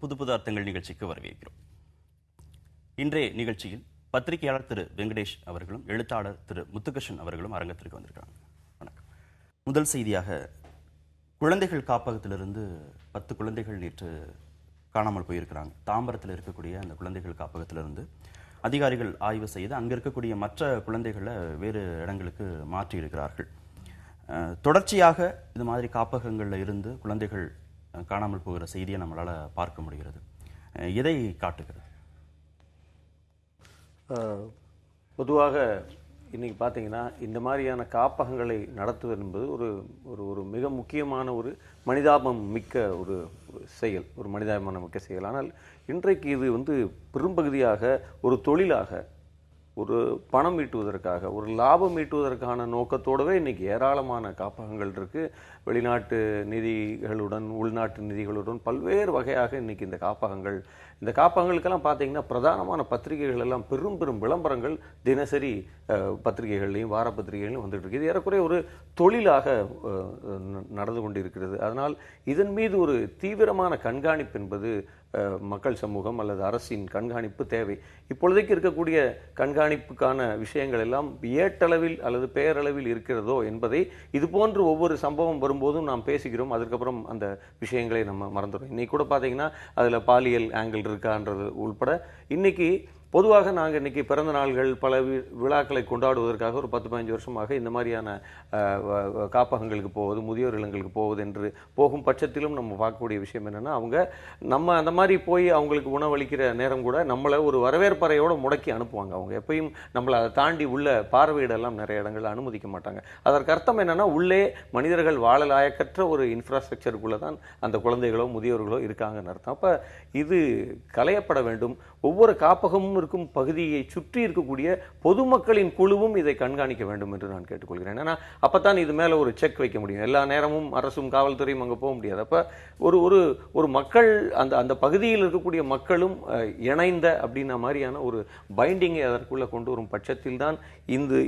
புது புது அர்த்தங்கள் நிகழ்ச்சிக்கு வரவேற்கிறோம். இன்றைய நிகழ்ச்சியில் பத்திரிகையாளர் திரு வெங்கடேஷ் அவர்களும் எழுத்தாளர் திரு முத்துகிருஷ்ணன் அவர்களும் அரங்கத்திற்கு வந்திருக்காங்க. வணக்கம். முதல் செய்தியாக, குழந்தைகள் காப்பகத்திலிருந்து 10 குழந்தைகள் நேற்று காணாமல் போயிருக்கிறாங்க. தாம்பரத்தில் இருக்கக்கூடிய அந்த குழந்தைகள் காப்பகத்திலிருந்து அதிகாரிகள் ஆய்வு செய்து அங்கே இருக்கக்கூடிய மற்ற குழந்தைகளை வேறு இடங்களுக்கு மாற்றி இருக்கிறார்கள். தொடர்ச்சியாக இது மாதிரி காப்பகங்களில் இருந்து குழந்தைகள் காணாமல் போகிற செய்தியை நம்மளால் பார்க்க முடிகிறது. எதை காட்டுகிறது? பொதுவாக இன்றைக்கி பார்த்தீங்கன்னா இந்த மாதிரியான காப்பகங்களை நடத்துவது என்பது ஒரு மிக முக்கியமான ஒரு மனிதாபம் மிக்க ஒரு செயல், ஒரு மனிதாபிமானம் மிக்க செயல். ஆனால் இன்றைக்கு இது பெரும்பகுதியாக ஒரு தொழிலாக, ஒரு பணம் ஈட்டுவதற்காக, ஒரு லாபம் ஈட்டுவதற்கான நோக்கத்தோடவே இன்றைக்கி ஏராளமான காப்பகங்கள் இருக்குது. வெளிநாட்டு நிதிகளுடன், உள்நாட்டு நிதிகளுடன் பல்வேறு வகையாக இன்றைக்கி இந்த காப்பகங்களுக்கெல்லாம் பார்த்தீங்கன்னா பிரதானமான பத்திரிகைகள் எல்லாம் பெரும் விளம்பரங்கள் தினசரி பத்திரிகைகள்லையும் வார பத்திரிகைகளையும் வந்துட்டு இருக்கு. இது ஏறக்குறைய ஒரு தொழிலாக நடந்து கொண்டிருக்கிறது. அதனால் இதன் மீது ஒரு தீவிரமான கண்காணிப்பு என்பது மக்கள் சமூகம் அல்லது அரசின் கண்காணிப்பு தேவை. இப்பொழுதைக்கு இருக்கக்கூடிய கண்காணிப்புக்கான விஷயங்கள் எல்லாம் ஏட்டளவில் அல்லது பெயரளவில் இருக்கிறதோ என்பதை இதுபோன்று ஒவ்வொரு சம்பவம் வரும்போதும் நாம் பேசுகிறோம். அதுக்கப்புறம் அந்த விஷயங்களை நம்ம மறந்துடுறோம். இன்னைக்கு கூட பார்த்தீங்கன்னா அதில் பாலியல் ஆங்கிள் இருக்கான்றது உள்பட இன்னைக்கு பொதுவாக நாங்கள் இன்றைக்கி பிறந்த நாள்கள் பல விழாக்களை கொண்டாடுவதற்காக ஒரு 10-15 வருஷமாக இந்த மாதிரியான காப்பகங்களுக்கு போவது, முதியோர் இல்லங்களுக்கு போவது என்று போகும் பட்சத்திலும் நம்ம பார்க்கக்கூடிய விஷயம் என்னென்னா, நம்ம அந்த மாதிரி போய் அவங்களுக்கு உணவளிக்கிற நேரம் கூட நம்மளை ஒரு வரவேற்பறையோடு முடக்கி அனுப்புவாங்க. அவங்க எப்பயும் நம்மளை அதை தாண்டி உள்ள பார்வையிடெல்லாம் நிறைய இடங்கள் அனுமதிக்க மாட்டாங்க. அதற்கு அர்த்தம் என்னென்னா, உள்ளே மனிதர்கள் வாழலாயக்கற்ற ஒரு இன்ஃப்ராஸ்ட்ரக்சருக்குள்ளே தான் அந்த குழந்தைகளோ முதியோர்களோ இருக்காங்கன்னு அர்த்தம். அப்போ இது களையப்பட வேண்டும். ஒவ்வொரு காப்பகமும் இருக்கும் பகுதியை சுற்றி இருக்கக்கூடிய பொதுமக்களின் குழுவும் இதை கண்காணிக்க வேண்டும் என்று நான் கேட்டுக்கொள்கிறேன். ஏன்னா அப்பதான் இது மேல ஒரு செக் வைக்க முடியும். எல்லா நேரமும் அரசும் காவல்துறையும் அங்க போக முடியாது. அப்ப ஒரு மக்கள் அந்த பகுதியில் இருக்கக்கூடிய மக்களும் இணைந்த அப்படின்ன மாதிரியான ஒரு பைண்டிங்கை அதற்குள்ள கொண்டு வரும் பட்சத்தில் தான்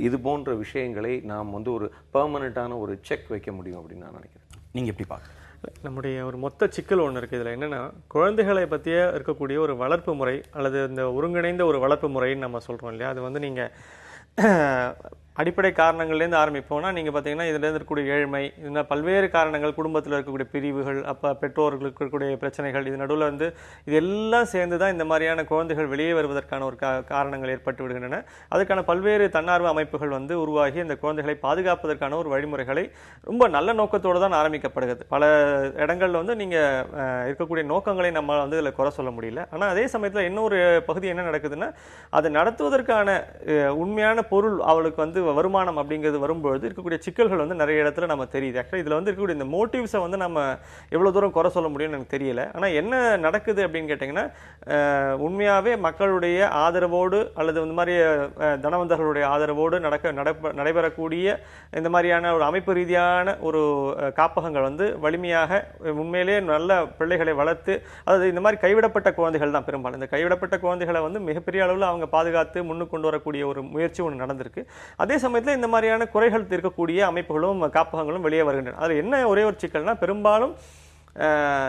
இது போன்ற விஷயங்களை நாம் ஒரு பெர்மனண்டான ஒரு செக் வைக்க முடியும் அப்படின்னு நான் நினைக்கிறேன். நீங்க எப்படி பார்க்க? நம்முடைய ஒரு மொத்த சிக்கல் ஒன்று இருக்குது. இதில் என்னென்னா, குழந்தைகளை பற்றிய இருக்கக்கூடிய ஒரு வளர்ப்பு முறை அல்லது இந்த ஒருங்கிணைந்த ஒரு வளர்ப்பு முறைன்னு நம்ம சொல்கிறோம் இல்லையா, அது நீங்கள் அடிப்படை காரணங்கள்லேருந்து ஆரம்பிப்போம்னா, நீங்கள் பார்த்தீங்கன்னா இதுலேருந்து இருக்கக்கூடிய ஏழ்மை, இதனால் பல்வேறு காரணங்கள், குடும்பத்தில் இருக்கக்கூடிய பிரிவுகள், அப்போ பெற்றோர்களுக்கு இருக்கக்கூடிய பிரச்சனைகள், இது நடுவில் இது எல்லாம் சேர்ந்து தான் இந்த மாதிரியான குழந்தைகள் வெளியே வருவதற்கான ஒரு காரணங்கள் ஏற்பட்டு விடுகின்றன. அதுக்கான பல்வேறு தன்னார்வ அமைப்புகள் உருவாகி இந்த குழந்தைகளை பாதுகாப்பதற்கான ஒரு வழிமுறைகளை ரொம்ப நல்ல நோக்கத்தோடு தான் ஆரம்பிக்கப்படுகிறது. பல இடங்களில் நீங்கள் இருக்கக்கூடிய நோக்கங்களை நம்ம இதில் குறை சொல்ல முடியல. ஆனால் அதே சமயத்தில் இன்னொரு பகுதி என்ன நடக்குதுன்னா, அதை நடத்துவதற்கான உண்மையான பொருள் அவளுக்கு வருமானம் அப்படிங்கிறது வரும்பொழுது இருக்கக்கூடிய சிக்கல்கள் நிறைய இடத்துல நம்ம தெரியுது. ஆக்சுவலி இதில் இருக்கக்கூடிய இந்த மோட்டிவ்ஸை நம்ம எவ்வளோ தூரம் குறை சொல்ல முடியும்னு எனக்கு தெரியல. ஆனால் என்ன நடக்குது அப்படின்னு கேட்டிங்கன்னா, உண்மையாகவே மக்களுடைய ஆதரவோடு அல்லது இந்த மாதிரி தனவந்தர்களுடைய ஆதரவோடு நடைபெறக்கூடிய இந்த மாதிரியான ஒரு அமைப்பு ரீதியான ஒரு காப்பகங்கள் வலிமையாக உண்மையிலே நல்ல பிள்ளைகளை வளர்த்து, அதாவது இந்த மாதிரி கைவிடப்பட்ட குழந்தைகள் தான் பெரும்பாலும். இந்த கைவிடப்பட்ட குழந்தைகளை மிகப்பெரிய அளவில் அவங்க பாதுகாத்து முன்னுக்கு கொண்டு வரக்கூடிய ஒரு முயற்சி ஒன்று நடந்திருக்கு. அதே சமயத்தில் இந்த மாதிரியான குறைகள் தீர்க்கக்கூடிய அமைப்புகளும் காப்பகங்களும் வெளியே வருகின்றன. அதில் என்ன ஒரே ஒரு சிக்கல்னா, பெரும்பாலும்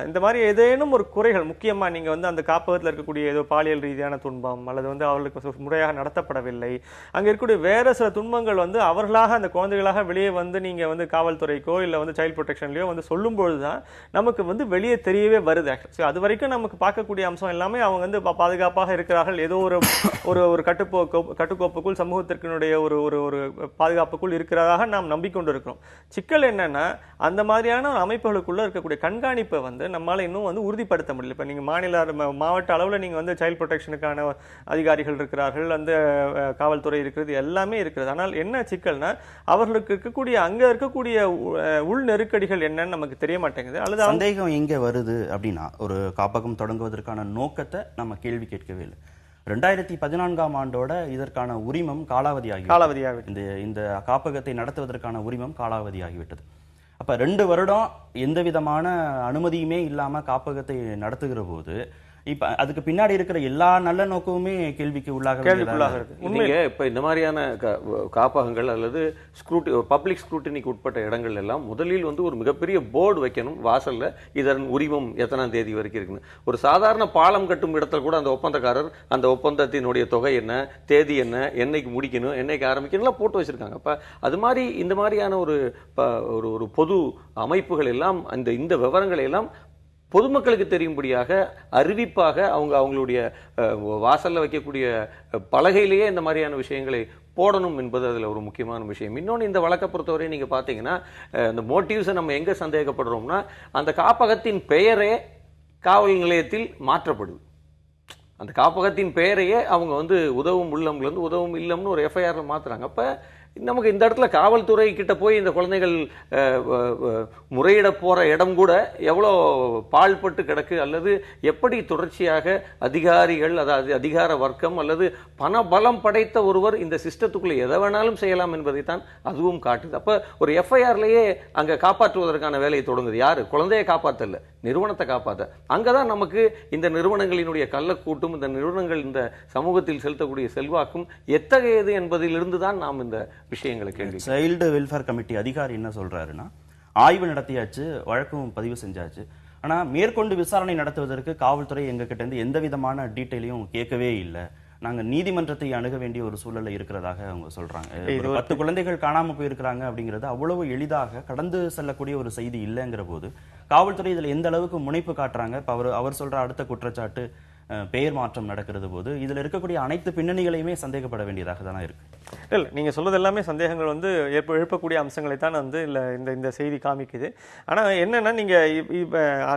இந்த மாதிரி ஏதேனும் ஒரு குறைகள், முக்கியமாக நீங்கள் அந்த காப்பகத்தில் இருக்கக்கூடிய ஏதோ பாலியல் ரீதியான துன்பம் அல்லது அவர்களுக்கு முறையாக நடத்தப்படவில்லை, அங்கே இருக்கக்கூடிய வேறு சில துன்பங்கள் அவர்களாக அந்த குழந்தைகளாக வெளியே நீங்கள் காவல்துறைக்கோ இல்லை சைல்ட் ப்ரொடெக்ஷன்லையோ சொல்லும்பொழுது தான் நமக்கு வெளியே தெரியவே வருது. ஆக்சுவலி அது வரைக்கும் நமக்கு பார்க்கக்கூடிய அம்சம் எல்லாமே அவங்க பாதுகாப்பாக இருக்கிறார்கள், ஏதோ ஒரு கட்டுக்கோப்புக்குள் சமூகத்திற்குடைய ஒரு பாதுகாப்புக்குள் இருக்கிறதாக நாம் நம்பிக்கொண்டு இருக்கிறோம். சிக்கல் என்னன்னா, அந்த மாதிரியான அமைப்புகளுக்குள்ள இருக்கக்கூடிய கண்காணிப்பை நம்மளால இன்னும் உறுதிப்படுத்த முடியல. இப்போ நீங்கள் மாவட்ட அளவில் நீங்கள் சைல்ட் ப்ரொடெக்ஷனுக்கான அதிகாரிகள் இருக்கிறார்கள், அந்த காவல்துறை இருக்கிறது, எல்லாமே இருக்கிறது. ஆனால் என்ன சிக்கல்னா, அவர்களுக்கு இருக்கக்கூடிய அங்கே இருக்கக்கூடிய உள் நெருக்கடிகள் என்னன்னு நமக்கு தெரிய மாட்டேங்குது. அல்லது சந்தேகம் எங்கே வருது அப்படின்னா, ஒரு காப்பகம் தொடங்குவதற்கான நோக்கத்தை நம்ம கேள்வி கேட்கவே இல்லை. 2014ஆம் ஆண்டோட இதற்கான உரிமம் காலாவதியாகிவிட்டது. இந்த காப்பகத்தை நடத்துவதற்கான உரிமம் காலாவதியாகிவிட்டது. அப்ப 2 வருடம் எந்த விதமான அனுமதியுமே இல்லாம காப்பகத்தை நடத்துகிற போது இப்ப அதுக்கு பின்னாடி இருக்கிற எல்லா நல்ல நோக்கமுமே கேள்விக்கு கேள்விக்குள்ளாகிறது. நீங்க இப்ப இந்த மாதிரியான காப்பகங்கள் அல்லது பப்ளிக் ஸ்க்ரூட்டினிக்கு உட்பட்ட இடங்கள் எல்லாம் முதலில் வந்து ஒரு மிகப்பெரிய போர்டு வைக்கணும் வாசல்ல, இதன் உரிமம் எத்தனாம் தேதி வரைக்கும் இருக்குன்னு. ஒரு சாதாரண பாலம் கட்டும் இடத்துல கூட அந்த ஒப்பந்தக்காரர் அந்த ஒப்பந்தத்தினுடைய தொகை என்ன, தேதி என்ன, என்னைக்கு முடிக்கணும், என்னைக்கு ஆரம்பிக்கணும் போட்டு வச்சிருக்காங்க. அப்ப அது மாதிரி இந்த மாதிரியான ஒரு பொது அமைப்புகள் எல்லாம் இந்த விவரங்களை எல்லாம் பொதுமக்களுக்கு தெரியும்படியாக அறிவிப்பாக அவங்களுடைய வாசல்ல வைக்கக்கூடிய பலகையிலேயே இந்த மாதிரியான விஷயங்களை போடணும் என்பது அதுல ஒரு முக்கியமான விஷயம். இன்னொன்று, இந்த வழக்கை பொறுத்தவரை நீங்க பாத்தீங்கன்னா இந்த மோட்டிவ்ஸை நம்ம எங்க சந்தேகப்படுறோம்னா, அந்த காப்பகத்தின் பெயரே காவல் நிலையத்தில் மாற்றப்படுது. அந்த காப்பகத்தின் பெயரையே அவங்க வந்து உதவும் உள்ளம்ல இருந்து உதவும் இல்லம்னு ஒரு எஃப்ஐஆர்ல மாத்துறாங்க. அப்ப நமக்கு இந்த இடத்துல காவல்துறை கிட்ட போய் இந்த குழந்தைகள் முறையிட போற இடம் கூட எவ்வளோ பாழ்பட்டு கிடக்கு, அல்லது எப்படி தொடர்ச்சியாக அதிகாரிகள், அதாவது அதிகார வர்க்கம் அல்லது பண பலம் படைத்த ஒருவர் இந்த சிஸ்டத்துக்குள்ள எதை வேணாலும் செய்யலாம் என்பதைத்தான் அதுவும் காட்டுது. அப்ப ஒரு எஃப்ஐஆர்லயே அங்க காப்பாற்றுவதற்கான வேலையை தொடங்குது. யாரு? குழந்தையை காப்பாத்தல, நிறுவனத்தை காப்பாத்த. அங்கதான் நமக்கு இந்த நிறுவனங்களினுடைய கள்ளக்கூட்டும், இந்த நிறுவனங்கள் இந்த சமூகத்தில் செலுத்தக்கூடிய செல்வாக்கும் எத்தகையது என்பதிலிருந்து தான் நாம் இந்த விஷயங்களை கேள்வி. சைல்டு வெல்ஃபேர் கமிட்டி அதிகாரி என்ன சொல்றாருன்னா, ஆய்வு நடத்தியாச்சு, வழக்கும் பதிவு செஞ்சாச்சு, ஆனா மேற்கொண்டு விசாரணை நடத்துவதற்கு காவல்துறை எங்க கிட்ட இருந்து எந்த விதமான டீட்டெயிலையும் கேட்கவே இல்லை, நாங்க நீதிமன்றத்தை அணுக வேண்டிய ஒரு சூழல்ல இருக்கிறதாக அவங்க சொல்றாங்க. 10 குழந்தைகள் காணாம போயிருக்கிறாங்க அப்படிங்கிறது அவ்வளவு எளிதாக கடந்து செல்லக்கூடிய ஒரு செய்தி இல்லைங்கிற போது காவல்துறை இதுல எந்த அளவுக்கு முனைப்பு காட்டுறாங்க. இப்ப அவர் சொல்ற அடுத்த குற்றச்சாட்டு பெயர் மாற்றம் நடக்கிறது போது இதுல இருக்கக்கூடிய அனைத்து பின்னணிகளையுமே சந்தேகப்பட வேண்டியதாக தானே இருக்கு. இல்லை, நீங்க சொல்றது எல்லாமே சந்தேகங்கள் வந்து எழுப்பக்கூடிய அம்சங்களை தான் வந்து இந்த செய்தி காமிக்குது. ஆனா என்னன்னா, நீங்க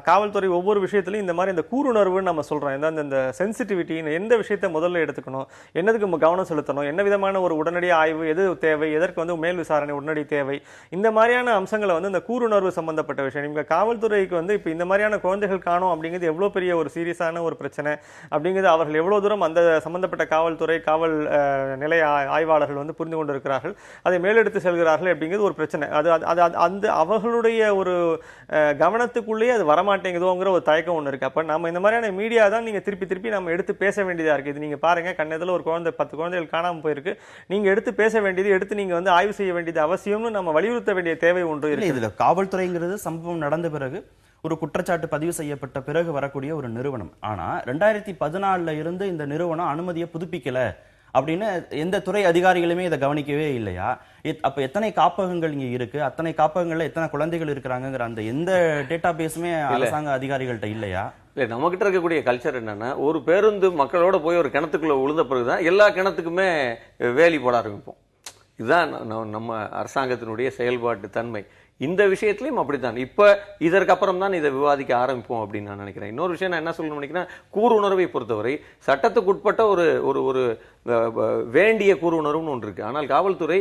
காவல்துறை ஒவ்வொரு விஷயத்திலையும் இந்த மாதிரி இந்த கூருணர்வுன்னு நம்ம சொல்றோம், இந்த சென்சிட்டிவிட்டி, எந்த விஷயத்தை முதல்ல எடுத்துக்கணும், என்னதுக்கு கவனம் செலுத்தணும், என்ன விதமான ஒரு உடனடி ஆய்வு எது தேவை, எதற்கு வந்து மேல் விசாரணை உடனடி தேவை, இந்த மாதிரியான அம்சங்களை வந்து இந்த கூருணர்வு சம்பந்தப்பட்ட விஷயம். நீங்க காவல்துறைக்கு வந்து இப்ப இந்த மாதிரியான குழந்தைகள் காணும் அப்படிங்கிறது எவ்வளவு பெரிய ஒரு சீரியஸான ஒரு பிரச்சனை அப்படிங்கிறது அவர்கள் எவ்வளவு தூரம் அந்த சம்பந்தப்பட்ட காவல்துறை காவல் நிலைய ஆய்வாளர்கள் வந்து புரிந்து கொண்டிருக்கிறார்கள், அதை மேலெடுத்து செல்கிறார்கள் அப்படிங்கிறது ஒரு பிரச்சனை. அந்த அவர்களுடைய ஒரு கவனத்துக்குள்ளேயே அது வரமாட்டேங்குதோங்கிற ஒரு தயக்கம் ஒன்று இருக்கு. அப்ப நம்ம இந்த மாதிரியான மீடியா தான் நீங்க திருப்பி நம்ம எடுத்து பேச வேண்டியதா இருக்கு. இது நீங்க பாருங்க, கண்ணெதில் ஒரு குழந்தை 10 குழந்தைகள் காணாம போயிருக்கு, நீங்க எடுத்து பேச வேண்டியது, எடுத்து நீங்க வந்து ஆய்வு செய்ய வேண்டியது அவசியம்னு நம்ம வலியுறுத்த வேண்டிய தேவை ஒன்று இருக்கு. இதுல காவல்துறைங்கிறது சம்பவம் நடந்த பிறகு ஒரு குற்றச்சாட்டு பதிவு செய்யப்பட்ட பிறகு வரக்கூடிய ஒரு நிறுவனம். ஆனா 2014 இருந்து இந்த நிறுவனம் அனுமதியை புதுப்பிக்கல அப்படின்னு எந்த துறை அதிகாரிகளுமே இதை கவனிக்கவே இல்லையா? அப்ப எத்தனை காப்பகங்கள் இங்க இருக்கு, அத்தனை காப்பகங்கள்ல எத்தனை குழந்தைகள் இருக்கிறாங்கிற அந்த எந்த டேட்டா பேஸுமே அரசாங்க அதிகாரிகள்ட்ட இல்லையா? இல்ல, நம்ம கிட்ட இருக்கக்கூடிய கல்ச்சர் என்னன்னா, ஒரு பேருந்து மக்களோட போய் ஒரு கிணத்துக்குள்ள விழுந்த பிறகுதான் எல்லா கிணத்துக்குமே வேலி போட ஆரம்பிப்போம். இதுதான் நம்ம அரசாங்கத்தினுடைய செயல்பாட்டு தன்மை. இந்த விஷயத்திலையும் அப்படித்தான். இப்ப இதற்கு அப்புறம் தான் இதை விவாதிக்க ஆரம்பிப்போம் அப்படின்னு நான் நினைக்கிறேன். இன்னொரு விஷயம் நான் என்ன சொல்லணும்னு நினைக்கிறேன், கூருணர்வை பொறுத்தவரை சட்டத்துக்கு உட்பட்ட ஒரு வேண்டிய கூருணர்வுன்னு ஒன்று இருக்கு. ஆனால் காவல்துறை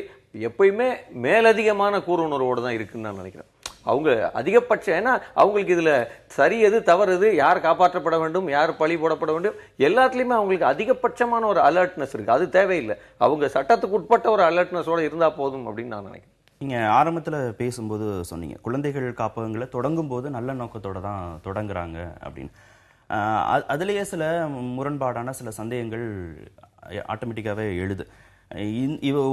எப்பயுமே மேலதிகமான கூருணர்வோடு தான் இருக்குன்னு நான் நினைக்கிறேன். அவங்க அதிகபட்சம், ஏன்னா அவங்களுக்கு இதுல சரி எது தவறு எது, யார் காப்பாற்றப்பட வேண்டும், யார் பழி போடப்பட வேண்டும், எல்லாத்துலயுமே அவங்களுக்கு அதிகபட்சமான ஒரு அலர்ட்னஸ் இருக்கு. அது தேவையில்லை, அவங்க சட்டத்துக்கு உட்பட்ட ஒரு அலர்ட்னஸோட இருந்தா போதும் அப்படின்னு நான் நினைக்கிறேன். நீங்க ஆரம்பத்துல பேசும்போது சொன்னீங்க, குழந்தைகள் காப்பகங்களை தொடங்கும் போது நல்ல நோக்கத்தோட தான் தொடங்குறாங்க அப்படின்னு. அதுலேயே சில முரண்பாடான சில சந்தேகங்கள் ஆட்டோமேட்டிக்காவே எழுது.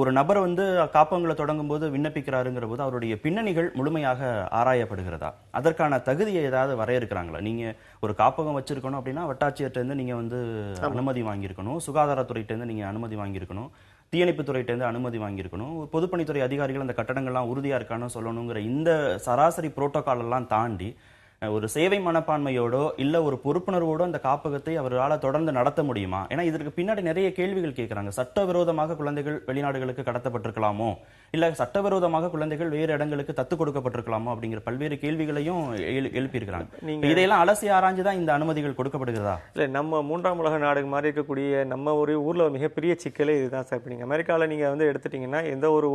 ஒரு நபர் வந்து காப்பகங்களை தொடங்கும் போது விண்ணப்பிக்கிறாருங்கிற போது அவருடைய பின்னணிகள் முழுமையாக ஆராயப்படுகிறதா? அதற்கான தகுதியை ஏதாவது வரையறுக்கிறாங்களா? நீங்க ஒரு காப்பகம் வச்சிருக்கணும் அப்படின்னா வட்டாட்சியர்கிட்ட இருந்து நீங்க வந்து அனுமதி வாங்கியிருக்கணும், சுகாதாரத்துறையிட்ட இருந்து நீங்க அனுமதி வாங்கியிருக்கணும், தீயணைப்புத்துறையிட்ட இருந்து அனுமதி வாங்கியிருக்கணும், பொதுப்பணித்துறை அதிகாரிகள் அந்த கட்டடங்கள்லாம் உறுதியா இருக்கான்னு சொல்லணுங்கிற இந்த சராசரி புரோட்டோகால் எல்லாம் தாண்டி ஒரு சேவை மனப்பான்மையோடோ இல்ல ஒரு பொறுப்புணர்வோடோ அந்த காப்பகத்தை அவரால் தொடர்ந்து நடத்த முடியுமா? ஏன்னா இதற்கு பின்னாடி நிறைய கேள்விகள் கேட்கிறாங்க. சட்டவிரோதமாக குழந்கைகள் வெளிநாடுகளுக்கு கடத்தப்பட்டிருக்கலாமோ, இல்ல சட்டவிரோதமாக குழந்தைகள் வேறு இடங்களுக்கு தத்து கொடுக்கப்பட்டிருக்கலாமோ அப்படிங்கிற பல்வேறு கேள்விகளையும் எழுப்பியிருக்கிறாங்க. இதையெல்லாம் அலசி ஆராய்ஞ்சுதான் இந்த அனுமதிகள் கொடுக்கப்படுகிறதா? இல்ல, நம்ம 3ஆம் உலக நாடு மாதிரி இருக்கக்கூடிய நம்ம ஒரு ஊர்ல மிகப்பெரிய சிக்கலே இதுதான் சார். நீங்க அமெரிக்காவில் நீங்க வந்து எடுத்துட்டீங்கன்னா, எந்த ஒரு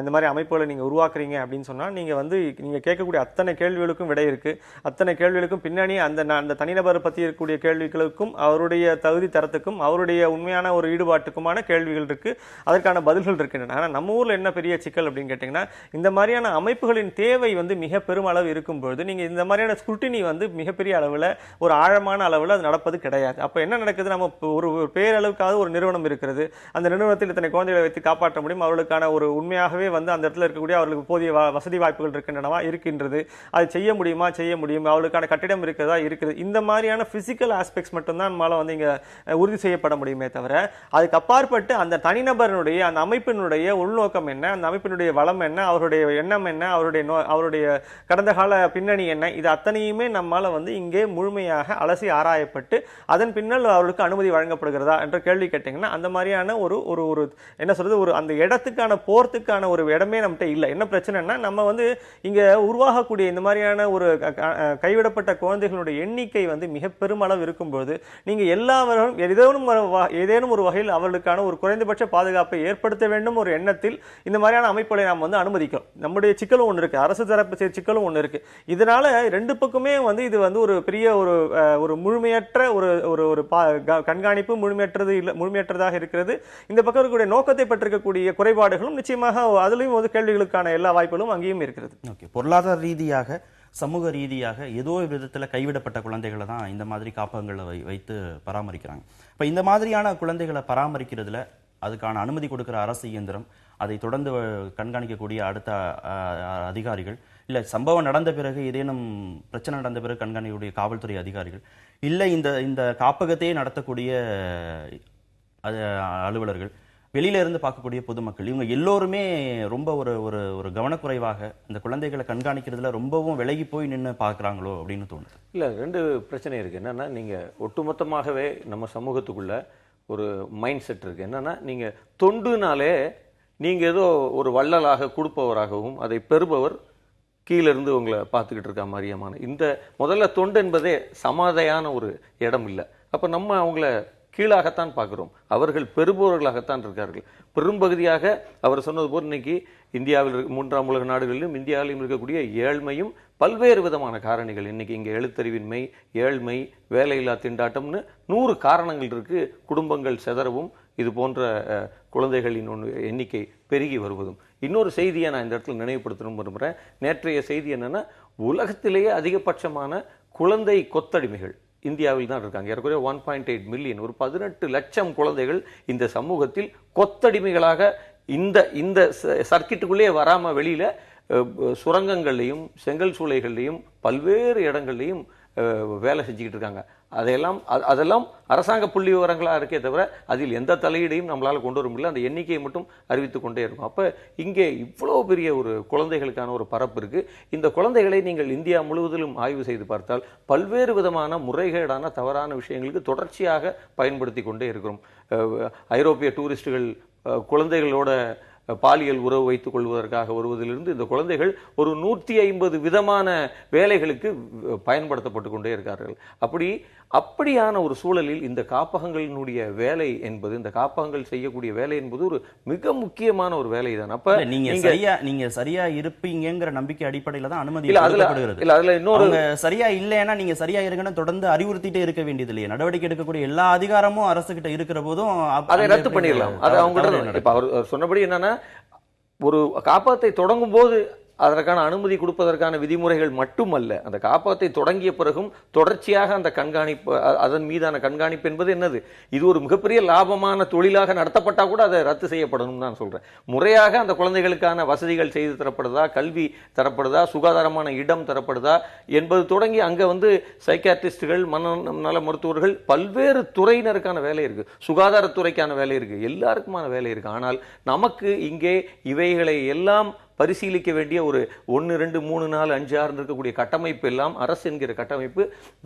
இந்த மாதிரி அமைப்புகளை நீங்க உருவாக்குறீங்க அப்படின்னு சொன்னா நீங்க வந்து நீங்க கேட்கக்கூடிய அத்தனை கேள்விகளுக்கும் விடை இருக்கு. அத்தனை கேள்விகளுக்கும் பின்னணி அந்த தனிநபர் பற்றி இருக்கக்கூடிய கேள்விகளுக்கும் அவருடைய தகுதி தரத்துக்கும் அவருடைய உண்மையான ஒரு ஈடுபாட்டுக்குமான கேள்விகள் இருக்கு, அதற்கான பதில்கள் இருக்கின்றன. ஆனால் நம்ம ஊர்ல என்ன பெரிய சிக்கல் அப்படின்னு கேட்டிங்கன்னா, இந்த மாதிரியான அமைப்புகளின் தேவை வந்து மிக பெருமளவு இருக்கும்பொழுது நீங்க இந்த மாதிரியான ஸ்க்ரூட்டினி வந்து மிகப்பெரிய அளவில் ஒரு ஆழமான அளவில் அது நடப்பது கிடையாது. அப்போ என்ன நடக்குது, நம்ம ஒரு பேரளவுக்காவது ஒரு நிறுவனம் இருக்கிறது, அந்த நிறுவனத்தில் இத்தனை குழந்தைகளை வைத்து காப்பாற்ற முடியும், அவர்களுக்கான ஒரு உண்மையாகவே வந்து அந்த இடத்துல இருக்கக்கூடிய அவர்களுக்கு போதிய வசதி வாய்ப்புகள் இருக்கின்றது, அது செய்ய முடியுமா, செய்ய முடியும், அவர்களுக்கான கட்டிடம் இருக்கிறதா, இருக்குது. இந்த மாதிரியான பிசிக்கல் ஆஸ்பெக்ட்ஸ் மட்டும்தான் நம்மளால வந்து இங்க உறுதி செய்யப்பட முடியுமே தவிர, அதுக்கு அப்பாற்பட்டு அந்த தனிநபருடைய அந்த அமைப்பினுடைய உள்நோக்கம் என்ன, அந்த அமைப்பினுடைய வளம் என்ன, அவருடைய எண்ணம் என்ன, அவருடைய கடந்த கால பின்னணி என்ன, இது அத்தனையுமே நம்மால வந்து இங்கே முழுமையாக அலசி ஆராயப்பட்டு அதன் பின்னால் அவர்களுக்கு அனுமதி வழங்கப்படுகிறதா என்ற கேள்வி கேட்டீங்கன்னா, அந்த மாதிரியான ஒரு ஒரு என்ன சொல்றது, ஒரு அந்த இடத்துக்கான போறதுக்கான ஒரு இடமே நம்மகிட்ட இல்லை. என்ன பிரச்சனைனா, நம்ம வந்து இங்க உருவாகக்கூடிய இந்த மாதிரியான ஒரு கைவிடப்பட்ட குழந்தைகளுடைய எண்ணிக்கை வந்து மிக பெருமளவு இருக்கும்போது நீங்க எல்லாவரும் ஏதேனும் ஒரு வகையில் அவர்களுக்கான ஒரு குறைந்தபட்ச பாதுகாப்பை ஏற்படுத்த வேண்டும் ஒரு எண்ணத்தில் இந்த மாதிரியான அமைப்புகளை நாம் வந்து அனுமதிக்கிறோம். நம்முடைய சிக்கலும் ஒன்று இருக்கு, அரசு தரப்பு சிக்கலும் ஒன்று இருக்கு. இதனால ரெண்டு பக்கமே வந்து இது வந்து ஒரு பெரிய ஒரு முழுமையற்ற ஒரு கண்காணிப்பு முழுமையற்றதாக இருக்கிறது. இந்த பக்கம் இருக்கக்கூடிய நோக்கத்தை பற்றிருக்கக்கூடிய குறைபாடுகளும் நிச்சயமாக அதிலும் வந்து கேள்விகளுக்கான எல்லா வாய்ப்புகளும் அங்கேயும் இருக்கிறது. பொருளாதார ரீதியாக சமூக ரீதியாக ஏதோ ஒரு விதத்தில் கைவிடப்பட்ட குழந்தைகளை தான் இந்த மாதிரி காப்பகங்களை வைத்து பராமரிக்கிறாங்க. இப்போ இந்த மாதிரியான குழந்தைகளை பராமரிக்கிறதுல அதுக்கான அனுமதி கொடுக்கிற அரசு இயந்திரம், அதை தொடர்ந்து கண்காணிக்கக்கூடிய அடுத்த அதிகாரிகள், இல்லை சம்பவம் நடந்த பிறகு ஏதேனும் பிரச்சனை நடந்த பிறகு கண்காணிக்கக்கூடிய காவல்துறை அதிகாரிகள், இல்லை இந்த காப்பகத்தையே நடத்தக்கூடிய அலுவலர்கள், வெளியில இருந்து பார்க்கக்கூடிய பொதுமக்கள், இவங்க எல்லோருமே ரொம்ப ஒரு கவனக்குறைவாக இந்த குழந்தைகளை கண்காணிக்கிறதுல ரொம்பவும் விலகி போய் நின்று பார்க்குறாங்களோ அப்படின்னு தோணுது. இல்லை, ரெண்டு பிரச்சனை இருக்கு. என்னன்னா, நீங்க ஒட்டுமொத்தமாகவே நம்ம சமூகத்துக்குள்ள ஒரு மைண்ட் செட் இருக்கு. என்னன்னா, நீங்க தொண்டுனாலே நீங்க ஏதோ ஒரு வள்ளலாக கொடுப்பவராகவும் அதை பெறுபவர் கீழே இருந்து உங்களை பார்த்துக்கிட்டு இருக்க மாதிரியான இந்த முதல்ல தொண்டு என்பதே சமாதையான ஒரு இடம் இல்லை. அப்ப நம்ம அவங்கள கீழாகத்தான் பார்க்கிறோம், அவர்கள் பெறுபவர்களாகத்தான் இருக்கார்கள். பெரும்பகுதியாக அவர் சொன்னது போல் இன்னைக்கு இந்தியாவில் மூன்றாம் உலக நாடுகளிலும் இந்தியாவிலும் இருக்கக்கூடிய ஏழ்மையும் பல்வேறு விதமான காரணிகள். இன்னைக்கு இங்கே எழுத்தறிவின்மை, ஏழ்மை, வேலையில்லா திண்டாட்டம்னு 100 காரணங்கள் இருக்கு. குடும்பங்கள் செதறவும், இது போன்ற குழந்தைகளின் எண்ணிக்கை பெருகி வருவதும். இன்னொரு செய்தியை நான் இந்த இடத்துல நினைவுபடுத்தணும் விரும்புகிறேன். நேற்றைய செய்தி என்னன்னா, உலகத்திலேயே அதிகபட்சமான குழந்தை கொத்தடிமைகள் இந்தியாவில் தான் இருக்காங்க. ஏறக்குறைய 1.8 மில்லியன், ஒரு 18 லட்சம் குழந்தைகள் இந்த சமூகத்தில் கொத்தடிமைகளாக இந்த சர்க்கிட்டுக்குள்ளே வராம வெளியில சுரங்கங்கள்லையும் செங்கல் சூளைகள்லையும் பல்வேறு இடங்கள்லையும் வேலை செஞ்சுக்கிட்டு இருக்காங்க. அதெல்லாம் அரசாங்க புள்ளி விவரங்களா இருக்கே தவிர அதில் எந்த தலையீடையும் நம்மளால கொண்டு வர முடியல. அந்த எண்ணிக்கையை மட்டும் அறிவித்துக் கொண்டே இருக்கும். அப்ப இங்கே இவ்வளவு பெரிய ஒரு குழந்தைகளுக்கான ஒரு பரப்பு இருக்கு. இந்த குழந்தைகளை நீங்கள் இந்தியா முழுவதிலும் ஆய்வு செய்து பார்த்தால் பல்வேறு விதமான முறைகேடான தவறான விஷயங்களுக்கு தொடர்ச்சியாக பயன்படுத்தி கொண்டே இருக்கிறோம். ஐரோப்பிய டூரிஸ்டுகள் குழந்தைகளோட பாலியல் உறவு வைத்துக் கொள்வதற்காக வருவதிலிருந்து இந்த குழந்தைகள் ஒரு 150 விதமான வேலைகளுக்கு பயன்படுத்தப்பட்டு கொண்டே இருக்கிறார்கள். அப்படியான ஒரு சூழலில் இந்த காப்பகங்களினுடைய வேலை என்பது, இந்த காப்பகங்கள் செய்யக்கூடிய வேலை என்பது ஒரு மிக முக்கியமான ஒரு வேலை தான். அப்ப நீங்க சரியா இருப்பீங்கிற நம்பிக்கை அடிப்படையில தான் அனுமதி கொடுக்கப்படுகிறது. இல்ல, அதுல இன்னொரு சரியா இல்லைன்னா நீங்க சரியா இருங்கன்னு தொடர்ந்து அறிவுறுத்திட்டே இருக்க வேண்டியது இல்லையா? நடவடிக்கை எடுக்கக்கூடிய எல்லா அதிகாரமும் அரசு கிட்ட இருக்கிற போதும் அதை ரத்து பண்ணிடலாம். அது அவங்க இப்ப அவர் சொன்னபடி என்னன்னா, ஒரு காப்பகத்தை தொடங்கும் போது அதற்கான அனுமதி கொடுப்பதற்கான விதிமுறைகள் மட்டுமல்ல, அந்த காப்பகத்தை தொடங்கிய பிறகும் தொடர்ச்சியாக அந்த கண்காணிப்பு, அதன் மீதான கண்காணிப்பு என்பது என்னது, இது ஒரு மிகப்பெரிய லாபமான தொழிலாக நடத்தப்பட்டா கூட அதை ரத்து செய்யப்படணும் தான் சொல்றேன். முறையாக அந்த குழந்தைகளுக்கான வசதிகள் செய்து தரப்படுதா, கல்வி தரப்படுதா, சுகாதாரமான இடம் தரப்படுதா என்பது தொடங்கி அங்க வந்து சைக்காட்ரிஸ்டுகள், மனநல மருத்துவர்கள், பல்வேறு துறையினருக்கான வேலை இருக்கு, சுகாதாரத்துறைக்கான வேலை இருக்கு, எல்லாருக்குமான வேலை இருக்கு. ஆனால் நமக்கு இங்கே இவைகளை எல்லாம் பரிசீலிக்க வேண்டிய ஒரு 1, 2, 3, 4, 5, 6 இருக்கக்கூடிய கட்டமைப்பு எல்லாம், அரசு என்கிற கட்டமைப்பு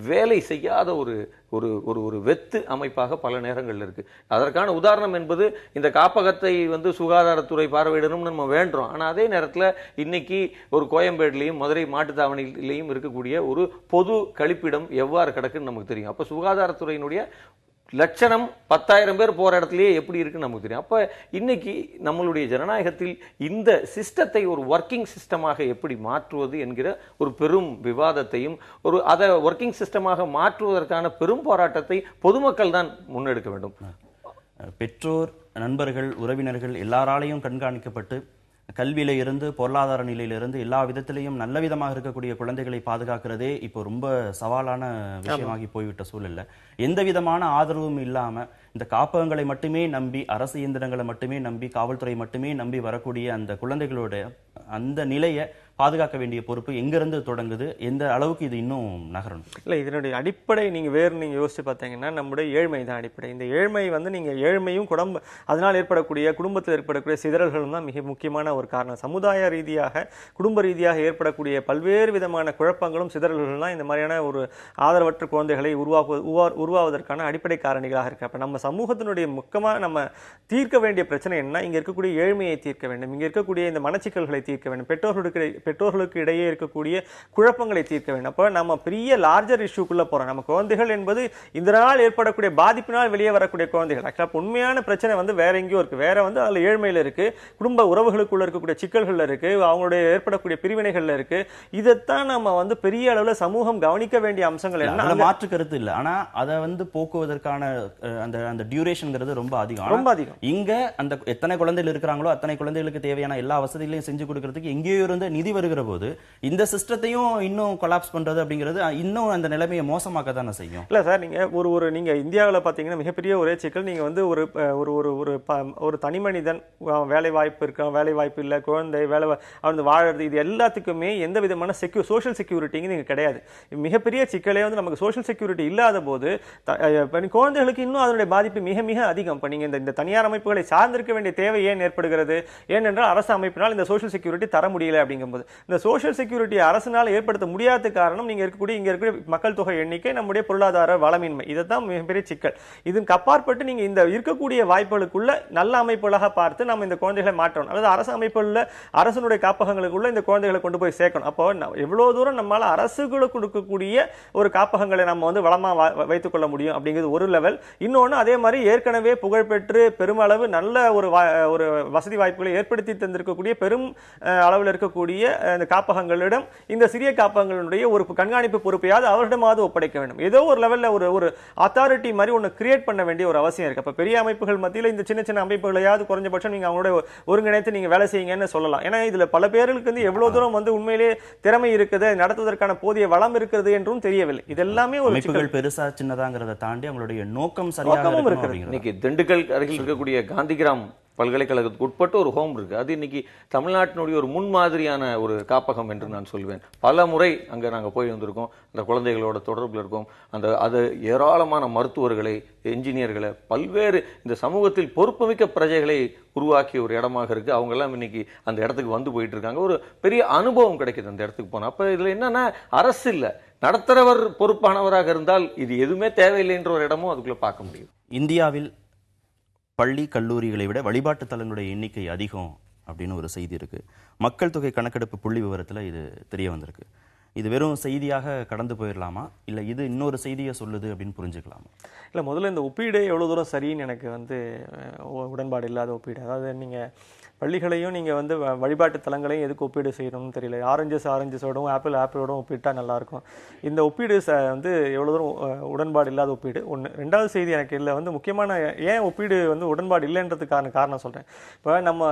வேலை செய்யாத ஒரு வெத்து அமைப்பாக பல நேரங்கள் இருக்கு. அதற்கான உதாரணம் என்பது இந்த காப்பகத்தை வந்து சுகாதாரத்துறை பார்வையிடணும்னு நம்ம வேண்டுறோம். ஆனா அதே நேரத்தில் இன்னைக்கு ஒரு கோயம்பேடுலையும் மதுரை மாட்டுத்தாவணிலையும் இருக்கக்கூடிய ஒரு பொது கழிப்பிடம் எவ்வாறு கிடக்குன்னு நமக்கு தெரியும். அப்ப சுகாதாரத்துறையினுடைய லட்சணம் 10,000 பேர் போற இடத்துலயே எப்படி இருக்குன்னு நமக்கு தெரியும். அப்ப இன்னைக்கு நம்மளுடைய ஜனநாயகத்தில் இந்த சிஸ்டத்தை ஒரு ஒர்க்கிங் சிஸ்டமாக எப்படி மாற்றுவது என்கிற ஒரு பெரும் விவாதத்தையும் அதை ஒர்க்கிங் சிஸ்டமாக மாற்றுவதற்கான பெரும் போராட்டத்தை பொதுமக்கள் தான் முன்னெடுக்க வேண்டும். பெற்றோர், நண்பர்கள், உறவினர்கள் எல்லாராலையும் கண்காணிக்கப்பட்டு கல்வியில இருந்து பொருளாதார நிலையிலிருந்து எல்லா விதத்திலையும் நல்ல விதமாக இருக்கக்கூடிய குழந்தைகளை பாதுகாக்கிறதே இப்போ ரொம்ப சவாலான விஷயமாகி போய்விட்ட சூழல்ல எந்த விதமான ஆதரவும் இல்லாம இந்த காப்பகங்களை மட்டுமே நம்பி, அரசு இயந்திரங்களை மட்டுமே நம்பி, காவல்துறை மட்டுமே நம்பி வரக்கூடிய அந்த குழந்தைகளோட அந்த நிலையை பாதுகாக்க வேண்டிய பொறுப்பு எங்கிருந்து தொடங்குது? எந்த அளவுக்கு இது இன்னும் நகரணும்? இல்லை, இதனுடைய அடிப்படை நீங்கள் யோசிச்சு பார்த்தீங்கன்னா நம்முடைய ஏழ்மை தான் அடிப்படை. இந்த ஏழ்மை நீங்கள் ஏழ்மையும் அதனால் ஏற்படக்கூடிய குடும்பத்தில் ஏற்படக்கூடிய சிதறல்களும் தான் மிக முக்கியமான ஒரு காரணம். சமுதாய ரீதியாக, குடும்ப ரீதியாக ஏற்படக்கூடிய பல்வேறு விதமான குழப்பங்களும் சிதறல்களும் தான் இந்த மாதிரியான ஒரு ஆதரவற்ற குழந்தைகளை உருவாவதற்கான அடிப்படை காரணிகளாக இருக்கு. அப்போ நம்ம சமூகத்தினுடைய முக்கியமாக நம்ம தீர்க்க வேண்டிய பிரச்சனை என்ன? இங்கே இருக்கக்கூடிய ஏழ்மையை தீர்க்க வேண்டும், இங்கே இருக்கக்கூடிய இந்த மனச்சிக்கல்களை தீர்க்க வேண்டும், பெற்றோர்களுக்கு இடையே இருக்கக்கூடிய குழப்பங்களை தீர்க்க வேண்டும். அப்போ நம்ம பெரிய லார்ஜர் இஷ்யூக்குள்ள போறோம். நம்ம குழந்தைகள் என்பது இந்த நாள் ஏற்படக்கூடிய பாதிப்பினால் வெளியே வரக்கூடிய குழந்தைகள். ஆக்சுவலா உண்மையான பிரச்சனை வேற எங்கேயோ இருக்கு. வேற அதுல ஏழ்மையில இருக்கு, குடும்ப உறவுகளுக்குள்ள இருக்கக்கூடிய சிக்கல்கள் இருக்கு, அவங்களுடைய ஏற்படக்கூடிய பிரிவினைகள்ல இருக்கு. இதைத்தான் நம்ம பெரிய அளவுல சமூகம் கவனிக்க வேண்டிய அம்சங்கள் என்ன. மாற்று கருத்து இல்ல, ஆனா அதை போக்குவதற்கான அந்த டியூரேஷன்ங்கிறது ரொம்ப அதிகம். இங்க அந்த எத்தனை குழந்தைகள் இருக்கிறாங்களோ அத்தனை குழந்தைகளுக்கு தேவையான எல்லா வசதிகளையும் செஞ்சு கொடுக்கறதுக்கு எங்கேயோ இருந்த நிதி வருகிற போது இந்த சிஸ்டத்தையும் இன்னும் கொலாப்ஸ் பண்றது அப்படிங்கிறது இன்னும் அந்த நிலைமையை மோசமாக்க தானே செய்யும். இல்ல சார், நீங்க இந்தியாவில் பாத்தீங்கன்னா மிகப்பெரிய ஒரே சிக்கல், நீங்க ஒரு தனி மனிதன் வேலை வாய்ப்பு இருக்க, வேலை வாய்ப்பு இல்ல, குழந்தை வேலை வாழறது, இது எல்லாத்துக்குமே எந்த விதமான சோஷியல் செக்யூரிட்டிங்க நீங்க கிடையாது. மிகப்பெரிய சிக்கலே நமக்கு சோஷியல் செக்யூரிட்டி இல்லாத போது குழந்தைகளுக்கு இன்னும் அதனுடைய பாதிப்பு மிக மிக அதிகம். இப்ப நீங்க இந்த தனியார் அமைப்புகளை சார்ந்திருக்க வேண்டிய தேவை ஏன் ஏற்படுகிறது? ஏனென்றால் அரசு அமைப்பினால் இந்த சோஷியல் செக்யூரிட்டி தர முடியல. அப்படிங்கும்போது இந்த சோஷியல் செக்யூரிட்டி அரசினால் ஏற்படுத்த முடியாத காரணம் இங்க இருக்கக்கூடிய மக்கள் தொகை எண்ணிக்கை, நம்முடைய பொருளாதார வளமின்மை. இதுதான் மிகப்பெரிய சிக்கல். இதுக்கு அப்பாற்பட்டு நீங்க இந்த இருக்கக்கூடிய வாய்ப்புகளுக்குள்ள நல்ல அமைப்புகளாக பார்த்து நம்ம இந்த குழந்தைகளை மாற்றணும், அல்லது அரசு அமைப்புள்ள அரசனுடைய காப்பகங்களுக்குள்ள இந்த குழந்தைகளை கொண்டு போய் சேர்க்கணும். அப்போ எவ்வளவு தூரம் நம்மளால அரசுகளுக்கு கொடுக்கக்கூடிய ஒரு காப்பகங்களை நம்ம வளமா வைத்துக் கொள்ள முடியும் அப்படிங்கிறது ஒரு லெவல். இன்னொன்னு, அதே மாதிரி ஏற்கனவே புகழ்பெற்று பெருமளவு நல்ல ஒரு வசதி வாய்ப்புகளை ஏற்படுத்தி தந்திருக்கக்கூடிய பெரும் அளவில் இருக்கக்கூடிய இந்த காப்பகங்களிடம் இந்த சிறிய காப்பகங்களுடைய ஒரு கண்காணிப்பு பொறுப்பையாவது அவரிடமாவது ஒப்படைக்க வேண்டும். ஏதோ ஒரு லெவல்ல ஒரு அத்தாரிட்டி மாதிரி ஒன்று கிரியேட் பண்ண வேண்டிய ஒரு அவசியம் இருக்கு. அப்ப பெரிய அமைப்புகள் மத்தியில் இந்த சின்ன சின்ன அமைப்புகளையாவது குறைஞ்சபட்சம் நீங்க அவங்களோட ஒருங்கிணைத்து நீங்க வேலை செய்யுங்கன்னு சொல்லலாம். ஏன்னா இதுல பல பேருக்கு எவ்வளவு தூரம் உண்மையிலே திறமை இருக்குது, நடத்துவதற்கான போதிய வளம் இருக்கிறது என்றும் தெரியவில்லை. இதெல்லாமே ஒரு அமைப்புகள் பெருசா சின்னதாங்கிறத தாண்டி அவங்களுடைய நோக்கம் சரியாக இருக்கு. இன்னைக்கு திண்டுக்கல் அருகில் இருக்கக்கூடிய காந்திகிராம் பல்கலைக்கழகத்துக்கு உட்பட்டு ஒரு ஹோம் இருக்கு. அது இன்னைக்கு தமிழ்நாட்டினுடைய ஒரு முன்மாதிரியான ஒரு காப்பகம் என்று நான் சொல்வேன். பல முறை அங்க நாங்க போய் வந்திருக்கோம், அந்த குழந்தைகளோட தொடர்பில் இருக்கோம். அது ஏராளமான மருத்துவர்களை, என்ஜினியர்களை, பல்வேறு இந்த சமூகத்தில் பொறுப்புமிக்க பிரஜைகளை உருவாக்கிய ஒரு இடமாக இருக்கு. அவங்க எல்லாம் இன்னைக்கு அந்த இடத்துக்கு வந்து போயிட்டு இருக்காங்க. ஒரு பெரிய அனுபவம் கிடைக்குது அந்த இடத்துக்கு போனா. அப்ப இதுல என்னன்னா, அரசு இல்ல, நடத்துறவர் பொறுப்பானவராக இருந்தால் இது எதுவுமே தேவையில்லைன்ற ஒரு இடமும் அதுக்குள்ள பார்க்க முடியும். இந்தியாவில் பள்ளி கல்லூரிகளை விட வழிபாட்டு தலங்களுடைய எண்ணிக்கை அதிகம் அப்படின்னு ஒரு செய்தி இருக்கு. மக்கள் தொகை கணக்கெடுப்பு புள்ளி விவரத்துல இது தெரிய வந்திருக்கு. இது வெறும் செய்தியாக கடந்து போயிடலாமா, இல்லை இது இன்னொரு செய்தியை சொல்லுது அப்படின்னு புரிஞ்சுக்கலாமா? இல்லை, முதல்ல இந்த ஒப்பீடு எவ்வளோ தூரம் சரின்னு எனக்கு உடன்பாடு இல்லாத ஒப்பீடு. அதாவது நீங்கள் பள்ளிகளையும் நீங்கள் வழிபாட்டு தலங்களையும் எதுக்கு ஒப்பீடு செய்யணும்னு தெரியல. ஆரஞ்சஸோடும் ஆப்பிளோடும் ஒப்பிட்டா நல்லாயிருக்கும். இந்த ஒப்பீடு எவ்வளோ தூரம் உடன்பாடு இல்லாத ஒப்பீடு ஒன்று. ரெண்டாவது செய்தி எனக்கு இதில் முக்கியமான ஏன் ஒப்பீடு உடன்பாடு இல்லைன்றதுக்கான காரணம் சொல்கிறேன். இப்போ நம்ம